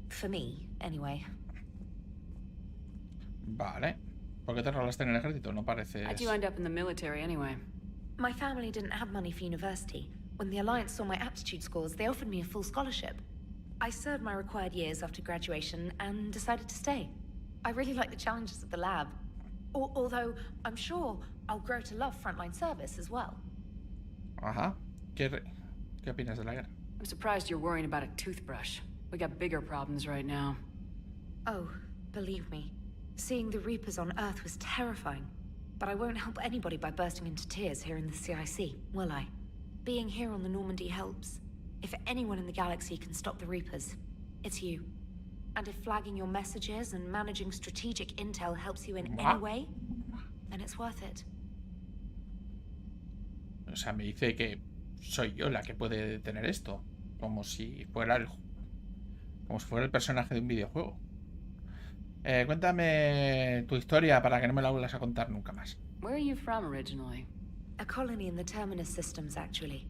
[SPEAKER 4] For me, anyway.
[SPEAKER 1] Vale. ¿Por qué te enrolaste en el ejército? No pareces...
[SPEAKER 5] How'd you end up in the military anyway?
[SPEAKER 4] My family didn't have money for university. When the Alliance saw my aptitude scores, they offered me a full scholarship. I served my required years after graduation and decided to stay. I really like the challenges of the lab. Although, I'm sure I'll grow to love frontline service as well.
[SPEAKER 1] Ajá. ¿Qué opinas de la guerra?
[SPEAKER 5] I'm surprised you're worrying about a toothbrush. We got bigger problems right now.
[SPEAKER 4] Oh, believe me. Seeing the Reapers on Earth was terrifying. But I won't help anybody by bursting into tears here in the CIC, will I? Being here on the Normandy helps. If anyone in the galaxy can stop the Reapers, it's you. And if flagging your messages and managing strategic intel helps you in any way, then it's worth it.
[SPEAKER 1] O sea, me dice que soy yo la que puede detener esto. Como si fuera el personaje de un videojuego. Cuéntame tu historia para que no me la vuelvas a contar nunca más.
[SPEAKER 5] Where are you from originally?
[SPEAKER 4] A colony in the Terminus systems, actually.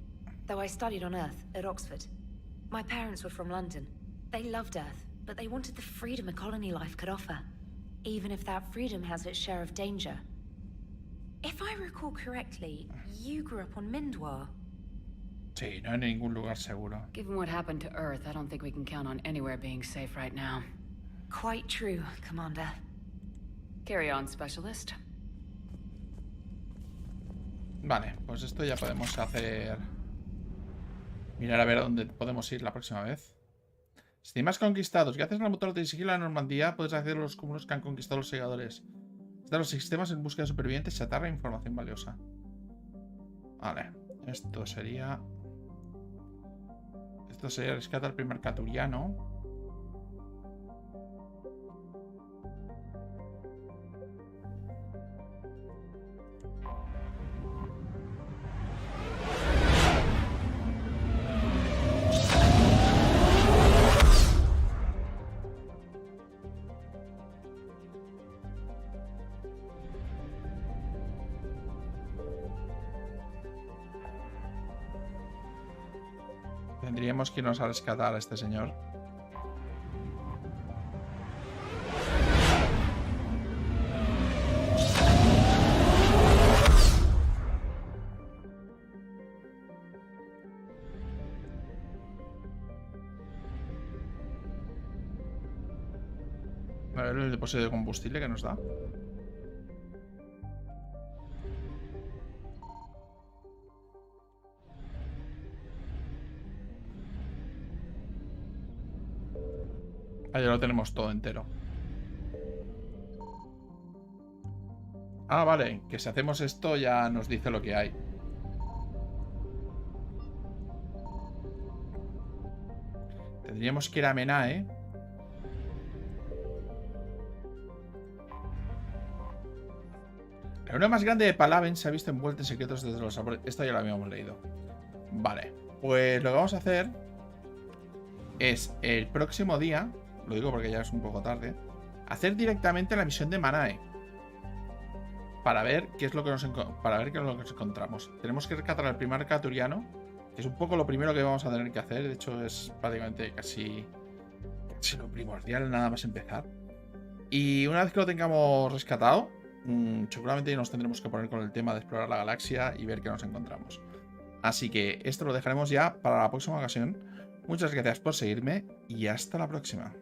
[SPEAKER 4] Though I studied on Earth, at Oxford. My parents were from London. They loved Earth, but they wanted the freedom a colony life could offer. Even if that freedom has its share of danger. If I recall correctly, you grew up on Mindwar.
[SPEAKER 1] Sí, no en ningún lugar seguro.
[SPEAKER 5] Given what happened to Earth, I don't think we can count on anywhere being safe right now.
[SPEAKER 4] Quite true, Commander.
[SPEAKER 5] Carry on, Specialist.
[SPEAKER 1] Vale, pues esto ya podemos hacer... Mirar a ver a dónde podemos ir la próxima vez. Sistemas conquistados. Gracias al motor de sigilo de la Normandía puedes acceder a los cúmulos que han conquistado los segadores. Están los sistemas en búsqueda de supervivientes, chatarra e información valiosa. Vale, esto sería... Esto sería rescata al primer caturiano. Tendríamos que irnos a rescatar a este señor. A ver el depósito de combustible que nos da. Ah, ya lo tenemos todo entero. Ah, vale, que si hacemos esto ya nos dice lo que hay. Tendríamos que ir a Menae. La luna más grande de Palaven se ha visto envuelta en secretos desde los árboles. Esto ya lo habíamos leído. Vale, pues lo que vamos a hacer es el próximo día, lo digo porque ya es un poco tarde, hacer directamente la misión de Menae. Para ver qué es lo que nos encontramos. Tenemos que rescatar al primer caturiano, que es un poco lo primero que vamos a tener que hacer. De hecho, es prácticamente casi lo primordial nada más empezar. Y una vez que lo tengamos rescatado, seguramente nos tendremos que poner con el tema de explorar la galaxia y ver qué nos encontramos. Así que esto lo dejaremos ya para la próxima ocasión. Muchas gracias por seguirme y hasta la próxima.